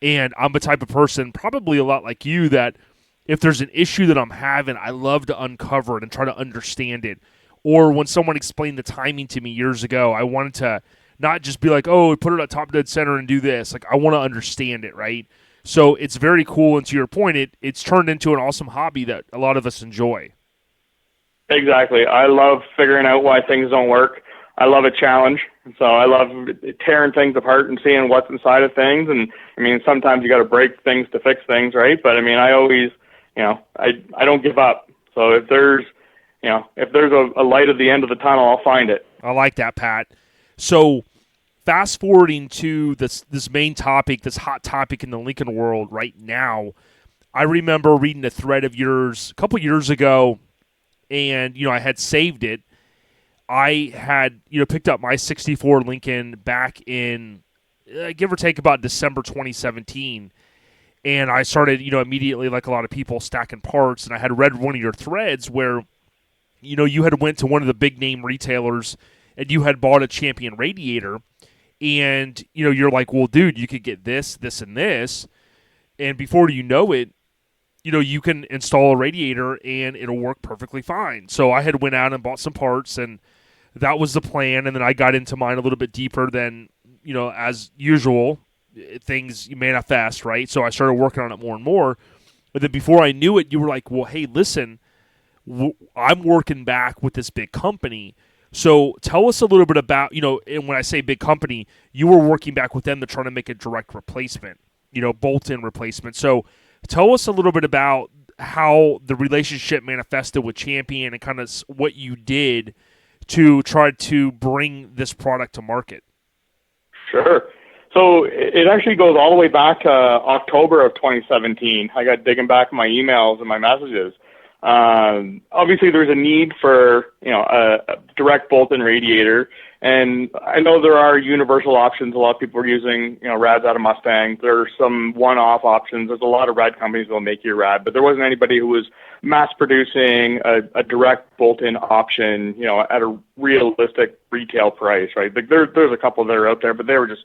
And I'm the type of person, probably a lot like you, that if there's an issue that I'm having, I love to uncover it and try to understand it. Or when someone explained the timing to me years ago, I wanted to not just be like, oh, put it at top dead center and do this. Like, I want to understand it, right? So it's very cool, and to your point, it's turned into an awesome hobby that a lot of us enjoy. Exactly. I love figuring out why things don't work. I love a challenge. So I love tearing things apart and seeing what's inside of things. And, I mean, sometimes you got to break things to fix things, right? But, I mean, I always, I don't give up. So if there's a light at the end of the tunnel, I'll find it. I like that, Pat. So fast forwarding to this main topic, this hot topic in the Lincoln world right now, I remember reading a thread of yours a couple years ago, and, I had saved it. I had, picked up my 64 Lincoln back in, give or take, about December 2017. And I started, immediately, like a lot of people, stacking parts. And I had read one of your threads where, you had went to one of the big name retailers and you had bought a Champion radiator. And, you're like, well, dude, you could get this, this, and this. And before you know it, you can install a radiator and it'll work perfectly fine. So I had went out and bought some parts, and that was the plan. And then I got into mine a little bit deeper than, as usual, things manifest, right? So I started working on it more and more. But then before I knew it, you were like, well, hey, listen, I'm working back with this big company. So tell us a little bit about, and when I say big company, you were working back with them to try to make a direct replacement, bolt-in replacement. So tell us a little bit about how the relationship manifested with Champion and kind of what you did to try to bring this product to market. Sure. So it actually goes all the way back to October of 2017. I got digging back in my emails and my messages. Obviously, there's a need for a direct bolt-in radiator, and I know there are universal options. A lot of people are using rads out of Mustangs. There are some one-off options. There's a lot of rad companies that will make you a rad, but there wasn't anybody who was mass-producing a direct bolt-in option, at a realistic retail price, right? There's a couple that are out there, but they were just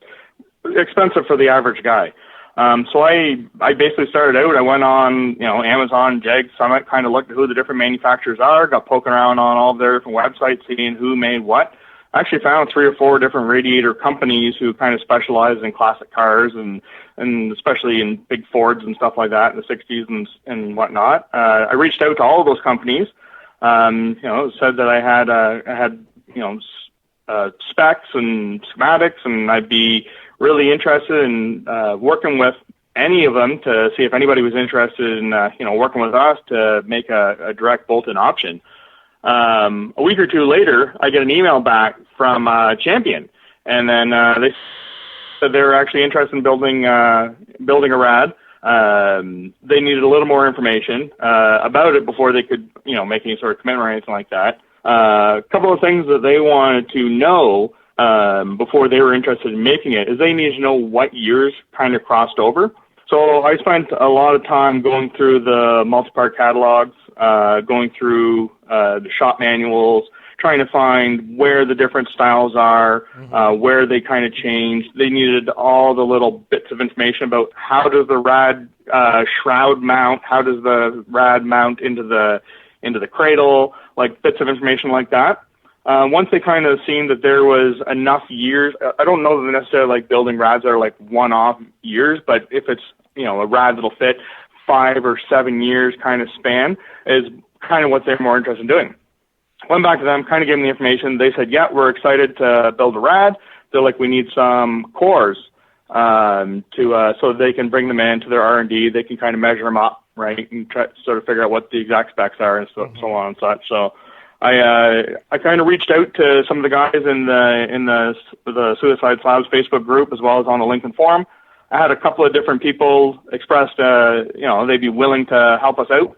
expensive for the average guy. So I basically started out, I went on, Amazon, Jag Summit, kind of looked at who the different manufacturers are, got poking around on all of their different websites, seeing who made what. I actually found 3 or 4 different radiator companies who kind of specialize in classic cars and especially in big Fords and stuff like that in the 60s and whatnot. I reached out to all of those companies, said that I had specs and schematics, and I'd be really interested in working with any of them to see if anybody was interested in working with us to make a direct bolt-in option. A week or two later, I get an email back from Champion, and then they said they were actually interested in building a rad. They needed a little more information about it before they could make any sort of commitment or anything like that. A couple of things that they wanted to know before they were interested in making it is they needed to know what years kind of crossed over. So I spent a lot of time going through the multi-part catalogs, going through the shop manuals, trying to find where the different styles are, where they kind of changed. They needed all the little bits of information about how does the rad shroud mount, how does the rad mount into the cradle, like bits of information like that. Once they kind of seen that there was enough years, I don't know that they're necessarily like building rads that are like one-off years, but if it's, a rad that'll fit 5 or 7 years kind of span is kind of what they're more interested in doing. Went back to them, kind of gave them the information. They said, yeah, we're excited to build a rad. They're like, we need some cores so they can bring them in to their R&D. They can kind of measure them up, right, and try to sort of figure out what the exact specs are and so on and such. So I kind of reached out to some of the guys in the Suicide Slabs Facebook group as well as on the Lincoln forum. I had a couple of different people expressed, they'd be willing to help us out.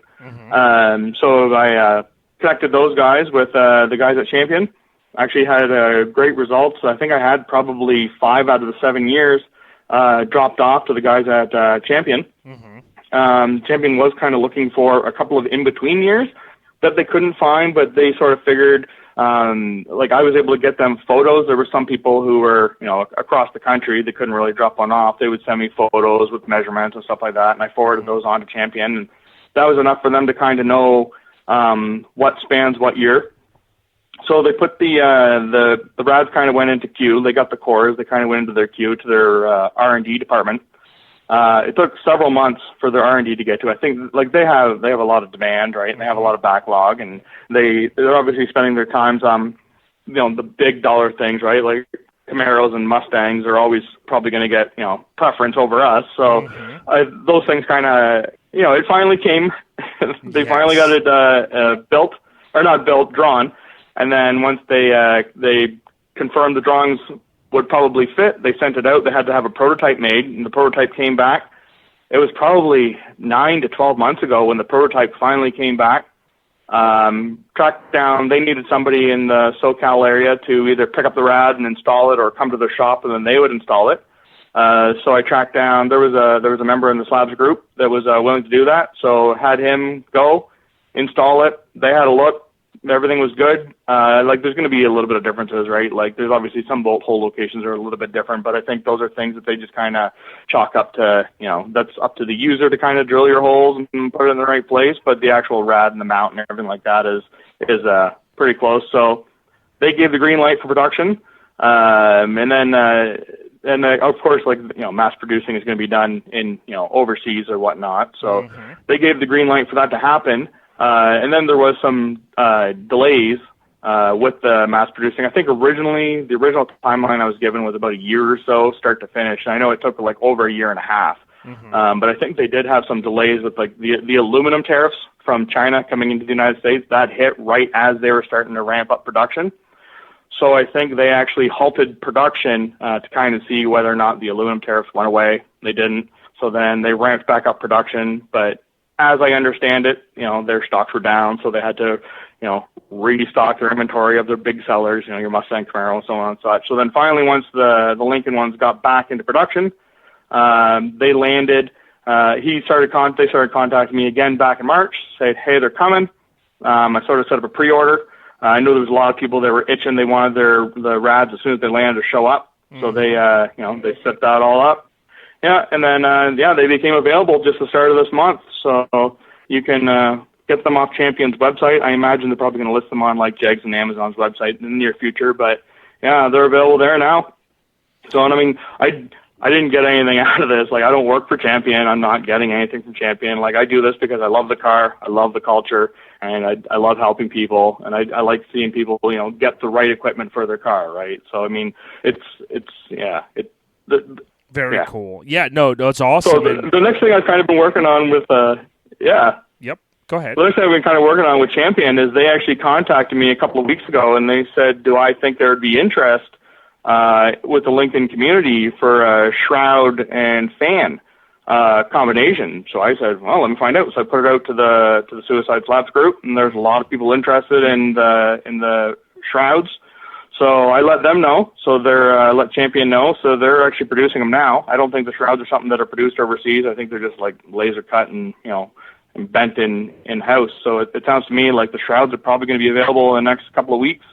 So I connected those guys with the guys at Champion. Actually had great results. I think I had probably 5 out of the 7 years dropped off to the guys at Champion. Champion was kind of looking for a couple of in-between years that they couldn't find, but they sort of figured, I was able to get them photos. There were some people who were, across the country, they couldn't really drop one off. They would send me photos with measurements and stuff like that, and I forwarded those on to Champion, and that was enough for them to kind of know what spans what year. So they put the rads kind of went into queue. They got the cores. They kind of went into their queue to their R&D department. It took several months for their R&D to get to. I think they have a lot of demand, right? And they have a lot of backlog, and they're obviously spending their times on the big dollar things, right? Like Camaros and Mustangs are always probably going to get preference over us. So those things kind of it finally came. They finally got it built, or not built, drawn, and then once they confirmed the drawings would probably fit, they sent it out. They had to have a prototype made, and the prototype came back. It was probably 9 to 12 months ago when the prototype finally came back. Tracked down, they needed somebody in the SoCal area to either pick up the rad and install it or come to their shop and then they would install it. So I tracked down, there was a member in the Slabs group that was willing to do that. So had him go, install it. They had a look. everything was good. Like there's going to be a little bit of differences, right? Like there's obviously some bolt hole locations are a little bit different, but I think those are things that they just kind of chalk up to, that's up to the user to kind of drill your holes and put it in the right place. But the actual rad and the mount and everything like that is pretty close. So they gave the green light for production. And then of course, like, mass producing is going to be done in, overseas or whatnot. So they gave the green light for that to happen. And then there was some delays with the mass producing. I think the original timeline I was given was about a year or so, start to finish. And I know it took like over a year and a half. But I think they did have some delays with like the aluminum tariffs from China coming into the United States. That hit right as they were starting to ramp up production. So I think they actually halted production to kind of see whether or not the aluminum tariffs went away. They didn't. So then they ramped back up production. But as I understand it, their stocks were down, so they had to, restock their inventory of their big sellers, your Mustang, Camaro, and so on and such. So then finally, once the Lincoln ones got back into production, they landed. They started contacting me again back in March, said, hey, they're coming. I sort of set up a pre-order. I know there was a lot of people that were itching. They wanted the rads as soon as they landed to show up. So they, they set that all up. Yeah, and then, they became available just the start of this month. So you can get them off Champion's website. I imagine they're probably going to list them on like Jegs and Amazon's website in the near future. But, yeah, they're available there now. So, and I mean, I didn't get anything out of this. Like, I don't work for Champion. I'm not getting anything from Champion. Like, I do this because I love the car. I love the culture. And I love helping people, and I like seeing people, get the right equipment for their car, right? So, I mean, very cool. Yeah, no, it's awesome. So the next thing I've kind of been working on with, Yep, go ahead. The next thing I've been kind of working on with Champion is they actually contacted me a couple of weeks ago, and they said, do I think there would be interest with the Lincoln community for a shroud and fan combination. So I said, well, let me find out. So I put it out to the Suicide Slabs group, and there's a lot of people interested in the shrouds. So I let them know. So they're let Champion know. So they're actually producing them now. I don't think the shrouds are something that are produced overseas. I think they're just like laser cut and and bent in house. So it sounds to me like the shrouds are probably going to be available in the next couple of weeks.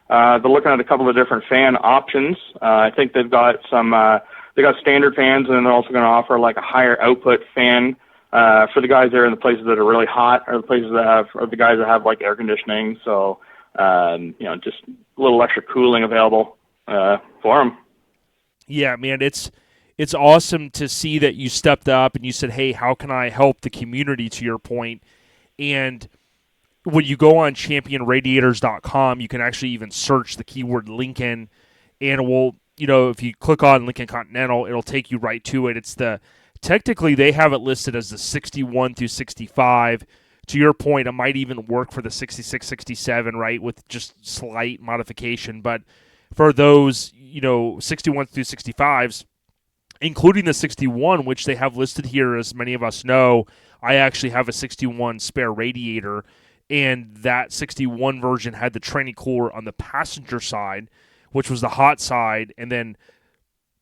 They're looking at a couple of different fan options. I think they've got some. They got standard fans, and then they're also going to offer like a higher output fan for the guys there in the places that are really hot, or the places that have, or the guys that have like air conditioning. So, just a little extra cooling available for them. Yeah, man, it's awesome to see that you stepped up and you said, hey, how can I help the community, to your point? And when you go on championradiators.com, you can actually even search the keyword Lincoln, and it will, if you click on Lincoln Continental, it'll take you right to it. Technically they have it listed as the 61 through 65. To your point, it might even work for the 66, 67, right, with just slight modification. But for those, 61 through 65s, including the 61, which they have listed here, as many of us know, I actually have a 61 spare radiator, and that 61 version had the tranny cooler on the passenger side, which was the hot side, and then,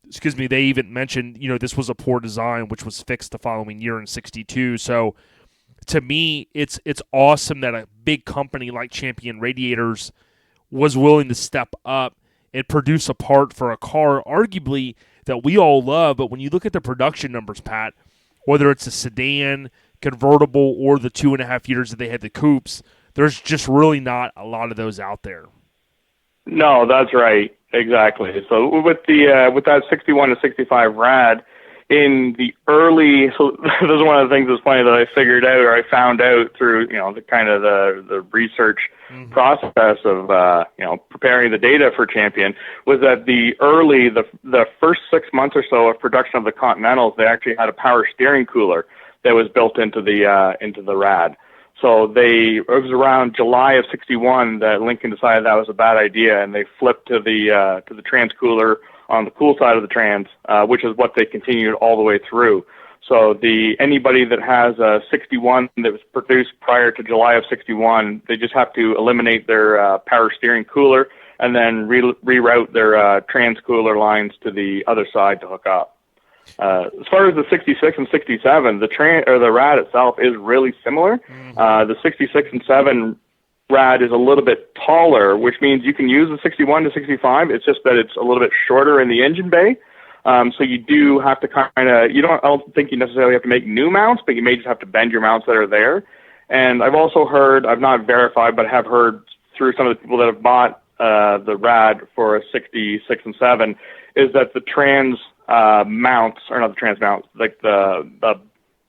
they even mentioned, this was a poor design, which was fixed the following year in 62. So, to me, it's awesome that a big company like Champion Radiators was willing to step up and produce a part for a car, arguably, that we all love. But when you look at the production numbers, Pat, whether it's a sedan, convertible, or the 2.5 years that they had the coupes, there's just really not a lot of those out there. No, that's right. Exactly. So with that 61 to 65 rad, in the early, so this is one of the things that's funny that I figured out, or I found out through, the kind of the research process of, preparing the data for Champion, was that the first 6 months or so of production of the Continentals, they actually had a power steering cooler that was built into the rad. So it was around July of 61 that Lincoln decided that was a bad idea, and they flipped to the trans cooler on the cool side of the trans, which is what they continued all the way through. So anybody that has a 61 that was produced prior to July of 61, they just have to eliminate their power steering cooler and then reroute their trans cooler lines to the other side to hook up. As far as the 66 and 67, the rad itself is really similar. The 66 and 7 rad is a little bit taller, which means you can use the 61 to 65. It's just that it's a little bit shorter in the engine bay. So you do have to kind of, I don't think you necessarily have to make new mounts, but you may just have to bend your mounts that are there. And I've also heard, I've not verified, but have heard through some of the people that have bought the rad for a 66 and 7, is that the trans mounts, or not the trans mounts, like the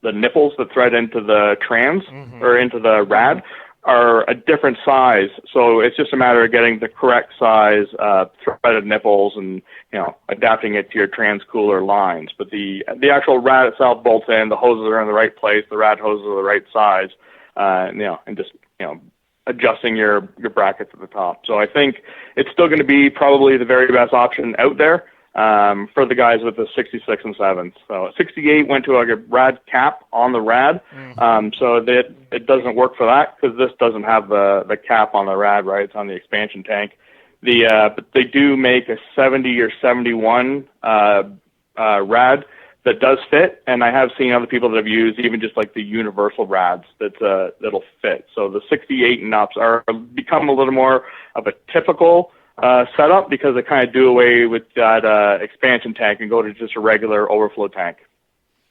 nipples that thread into the trans or into the rad are a different size. So it's just a matter of getting the correct size threaded nipples and, adapting it to your trans cooler lines. But the actual rad itself bolts in, the hoses are in the right place, the rad hoses are the right size, and just, adjusting your brackets at the top. So I think it's still going to be probably the very best option out there for the guys with the 66 and 7s. So 68 went to like a rad cap on the rad, so that it doesn't work for that because this doesn't have the cap on the rad, right? It's on the expansion tank. But they do make a 70 or 71 rad that does fit, and I have seen other people that have used even just like the universal rads that'll fit. So the 68 and ups are become a little more of a typical setup because they kind of do away with that expansion tank and go to just a regular overflow tank.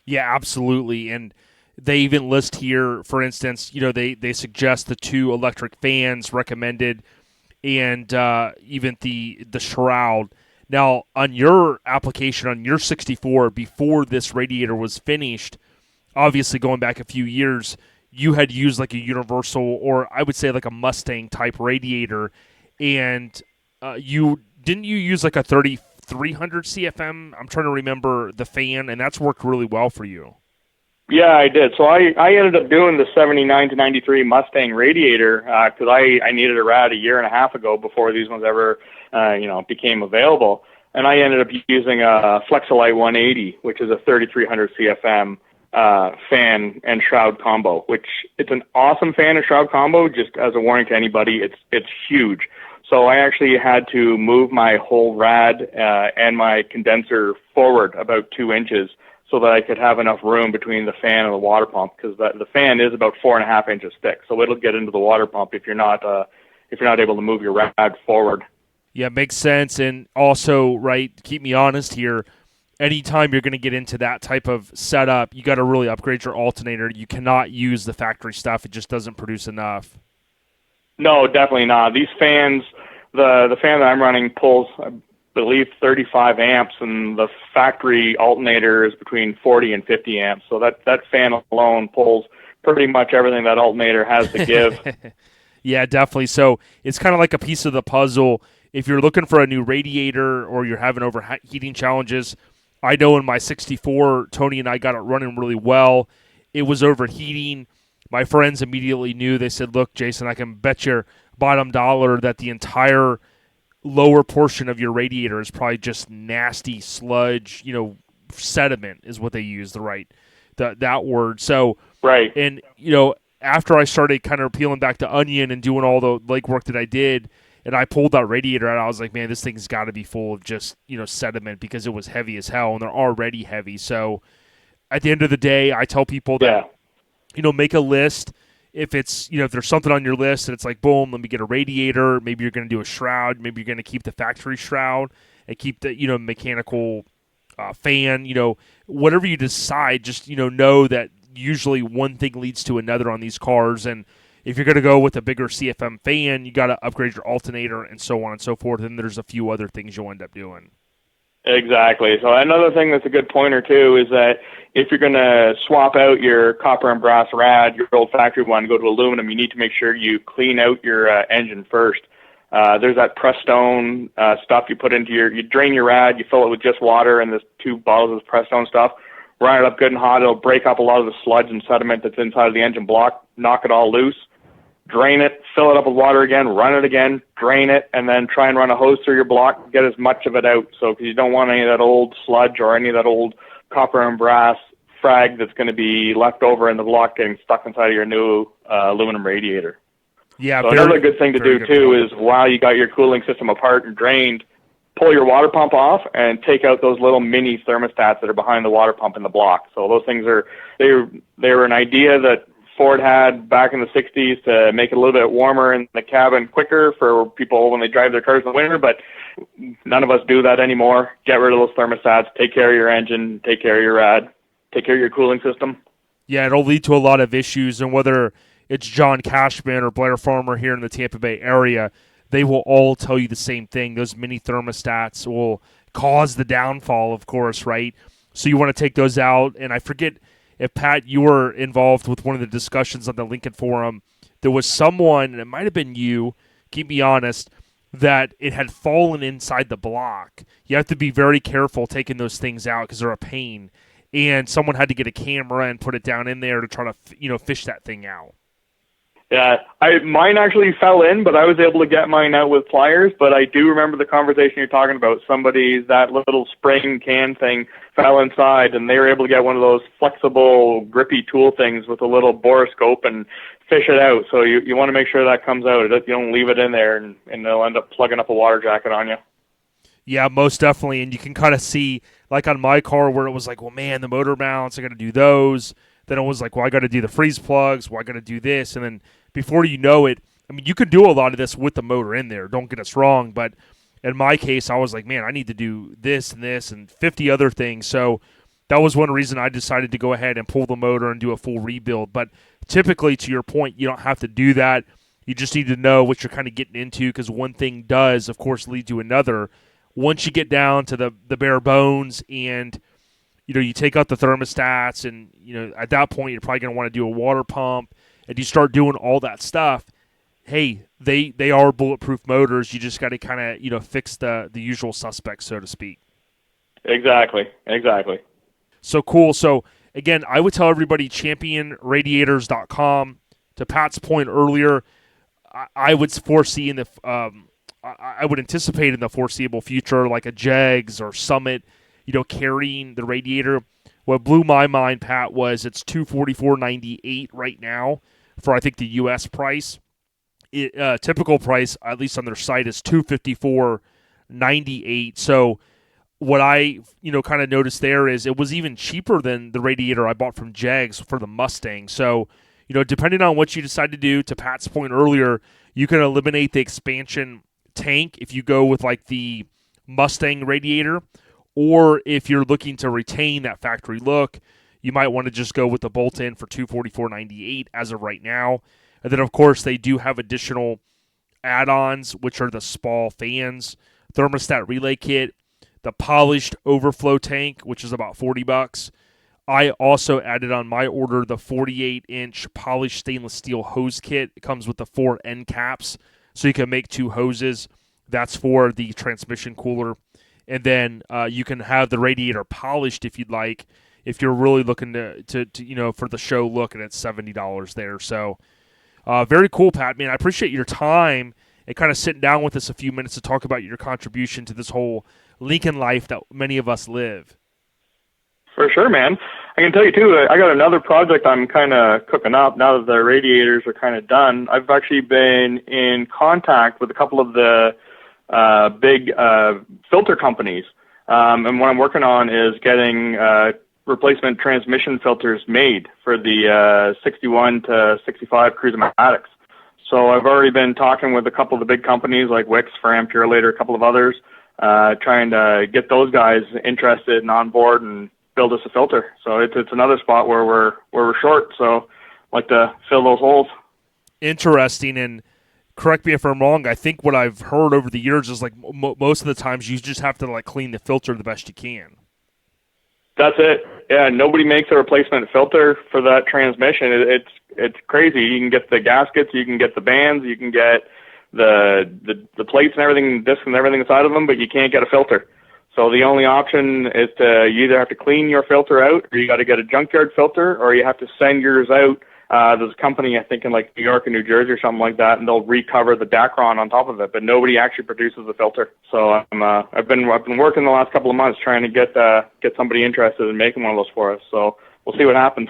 Yeah, absolutely. And they even list here, for instance, they suggest the 2 electric fans recommended and even the shroud. Now, on your application, on your 64, before this radiator was finished, obviously going back a few years, you had used like a universal, or I would say like a Mustang type radiator, and you use like a 3300 CFM? I'm trying to remember the fan, and that's worked really well for you. Yeah, I did. So I ended up doing the 79 to 93 Mustang radiator because I needed a rad a year and a half ago before these ones ever became available. And I ended up using a Flexolite 180, which is a 3300 CFM fan and shroud combo, which it's an awesome fan and shroud combo. Just as a warning to anybody, it's huge. So I actually had to move my whole rad and my condenser forward about 2 inches so that I could have enough room between the fan and the water pump, because the fan is about 4.5 inches thick, so it'll get into the water pump if you're not able to move your rad forward. Yeah, makes sense. And also, right, keep me honest here, anytime you're going to get into that type of setup, you got to really upgrade your alternator. You cannot use the factory stuff. It just doesn't produce enough. No, definitely not. These fans, the fan that I'm running pulls, I believe, 35 amps, and the factory alternator is between 40 and 50 amps. So that fan alone pulls pretty much everything that alternator has to give. Yeah, definitely. So it's kind of like a piece of the puzzle. If you're looking for a new radiator or you're having overheating challenges, I know in my 64, Tony and I got it running really well. It was overheating. My friends immediately knew. They said, look, Jason, I can bet your bottom dollar that the entire lower portion of your radiator is probably just nasty sludge, sediment is what they use, that word. So, right. And, after I started kind of peeling back the onion and doing all the legwork that I did, and I pulled that radiator out, I was like, man, this thing's got to be full of just, sediment, because it was heavy as hell, and they're already heavy. So at the end of the day, I tell people that, make a list. If it's, if there's something on your list and it's like, boom, let me get a radiator. Maybe you're going to do a shroud. Maybe you're going to keep the factory shroud and keep the, mechanical fan, whatever you decide, just, know that usually one thing leads to another on these cars. And if you're going to go with a bigger CFM fan, you got to upgrade your alternator and so on and so forth. And there's a few other things you'll end up doing. Exactly. So another thing that's a good pointer too is that if you're going to swap out your copper and brass rad, your old factory one, go to aluminum, you need to make sure you clean out your engine first. There's that press stone stuff you put into you drain your rad, you fill it with just water and there's 2 bottles of press stone stuff. Run it up good and hot. It'll break up a lot of the sludge and sediment that's inside of the engine block, knock it all loose. Drain it, fill it up with water again, run it again, drain it, and then try and run a hose through your block, get as much of it out. So, because you don't want any of that old sludge or any of that old copper and brass frag that's going to be left over in the block getting stuck inside of your new aluminum radiator. Yeah. So another good thing to do too is while you got your cooling system apart and drained, pull your water pump off and take out those little mini thermostats that are behind the water pump in the block. So those things they were an idea that Ford had back in the 60s to make it a little bit warmer in the cabin quicker for people when they drive their cars in the winter, but none of us do that anymore. Get rid of those thermostats, take care of your engine, take care of your rad, take care of your cooling system. Yeah, it'll lead to a lot of issues, and whether it's John Cashman or Blair Farmer here in the Tampa Bay area, they will all tell you the same thing. Those mini thermostats will cause the downfall, of course, right? So you want to take those out, and I forget if, Pat, you were involved with one of the discussions on the Lincoln Forum. There was someone, and it might have been you, keep me honest, that it had fallen inside the block. You have to be very careful taking those things out because they're a pain. And someone had to get a camera and put it down in there to try to, fish that thing out. Yeah, mine actually fell in, but I was able to get mine out with pliers. But I do remember the conversation you're talking about. That little spring can thing fell inside, and they were able to get one of those flexible, grippy tool things with a little borescope and fish it out. So you want to make sure that comes out. You don't leave it in there, and they'll end up plugging up a water jacket on you. Yeah, most definitely. And you can kind of see, like on my car, where it was like, well, man, the motor mounts, I got to do those. Then it was like, well, I got to do the freeze plugs. Well, I got to do this. And then before you know it, I mean, you can do a lot of this with the motor in there. Don't get us wrong. But in my case, I was like, man, I need to do this and 50 other things. So that was one reason I decided to go ahead and pull the motor and do a full rebuild. But typically, to your point, you don't have to do that. You just need to know what you're kind of getting into, because one thing does, of course, lead to another. Once you get down to the bare bones and you take out the thermostats, and at that point you're probably going to want to do a water pump, and you start doing all that stuff. Hey, they are bulletproof motors. You just got to kind of fix the usual suspects, so to speak. Exactly. So cool. So again, I would tell everybody championradiators.com. To Pat's point earlier, I would foresee I would anticipate in the foreseeable future, like a Jegs or Summit, carrying the radiator. What blew my mind, Pat, was it's $244.98 right now for, I think, the U.S. price. Typical price, at least on their site, is $254.98. So what I, kind of noticed there is it was even cheaper than the radiator I bought from Jegs for the Mustang. So, depending on what you decide to do, to Pat's point earlier, you can eliminate the expansion tank if you go with like the Mustang radiator, or if you're looking to retain that factory look, you might want to just go with the bolt-in for $244.98 as of right now. And then, of course, they do have additional add-ons, which are the Spall fans, thermostat relay kit, the polished overflow tank, which is about $40. I also added on my order the 48-inch polished stainless steel hose kit. It comes with the 4 end caps, so you can make 2 hoses. That's for the transmission cooler. And then you can have the radiator polished if you'd like, if you're really looking to for the show look, and it's $70 there. So very cool, Pat. Man, I appreciate your time and kind of sitting down with us a few minutes to talk about your contribution to this whole Lincoln life that many of us live. For sure, man. I can tell you, too, I got another project I'm kind of cooking up now that the radiators are kind of done. I've actually been in contact with a couple of the big filter companies. And what I'm working on is getting replacement transmission filters made for the 61 to 65 Cruise-O-Matics. So I've already been talking with a couple of the big companies like Wix, Fram, Purolator, a couple of others, trying to get those guys interested and on board and build us a filter. So it's another spot where we're short. So I'd like to fill those holes. Interesting. And correct me if I'm wrong, I think what I've heard over the years is like most of the times you just have to like clean the filter the best you can. That's it. Yeah, nobody makes a replacement filter for that transmission. It's crazy. You can get the gaskets, you can get the bands, you can get the plates and everything, discs and everything inside of them, but you can't get a filter. So the only option is to you either have to clean your filter out, or you got to get a junkyard filter, or you have to send yours out. There's a company, I think, in like New York or New Jersey or something like that, and they'll recover the Dacron on top of it. But nobody actually produces a filter. So I've been working the last couple of months trying to get somebody interested in making one of those for us. So we'll see what happens.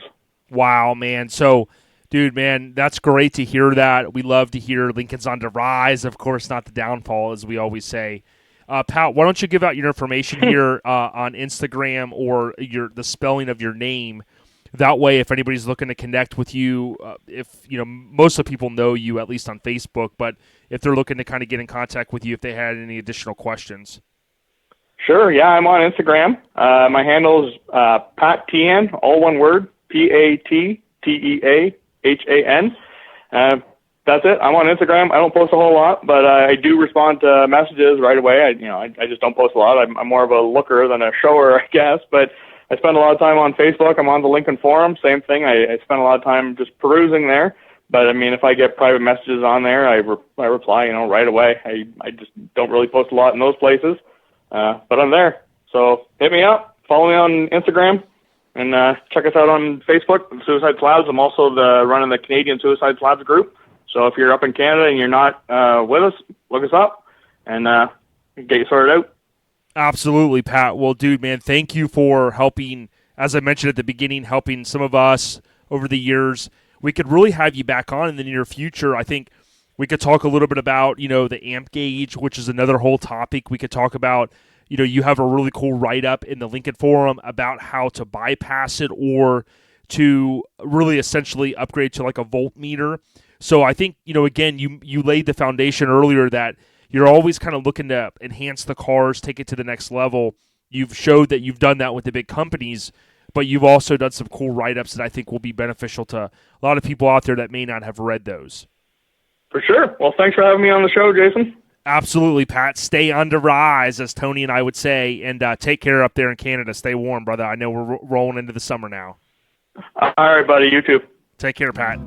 Wow, man. So, dude, man, that's great to hear that. We love to hear Lincoln's on the rise, of course, not the downfall, as we always say. Pat, why don't you give out your information here on Instagram, or the spelling of your name, That way, if anybody's looking to connect with you, if most of the people know you at least on Facebook, but if they're looking to kind of get in contact with you, if they had any additional questions. Sure, yeah, I'm on Instagram. My handle is Pat Teahan, all one word, PATTEAHAN. That's it. I'm on Instagram. I don't post a whole lot, but I do respond to messages right away. I just don't post a lot. I'm more of a looker than a shower, I guess. But I spend a lot of time on Facebook. I'm on the Lincoln forum. Same thing. I spend a lot of time just perusing there. But I mean, if I get private messages on there, I reply, right away. I just don't really post a lot in those places. But I'm there. So hit me up, follow me on Instagram, and check us out on Facebook, Suicide Slabs. I'm also running the Canadian Suicide Slabs group. So if you're up in Canada and you're not with us, look us up and get you sorted out. Absolutely, Pat. Well, dude, man, thank you for helping, as I mentioned at the beginning, helping some of us over the years. We could really have you back on in the near future. I think we could talk a little bit about, the amp gauge, which is another whole topic. We could talk about, you have a really cool write-up in the Lincoln Forum about how to bypass it or to really essentially upgrade to like a voltmeter. So I think, again, you laid the foundation earlier that you're always kind of looking to enhance the cars, take it to the next level. You've showed that you've done that with the big companies, but you've also done some cool write-ups that I think will be beneficial to a lot of people out there that may not have read those. For sure. Well, thanks for having me on the show, Jason. Absolutely, Pat. Stay on the rise, as Tony and I would say, and take care up there in Canada. Stay warm, brother. I know we're rolling into the summer now. All right, buddy. You too. Take care, Pat.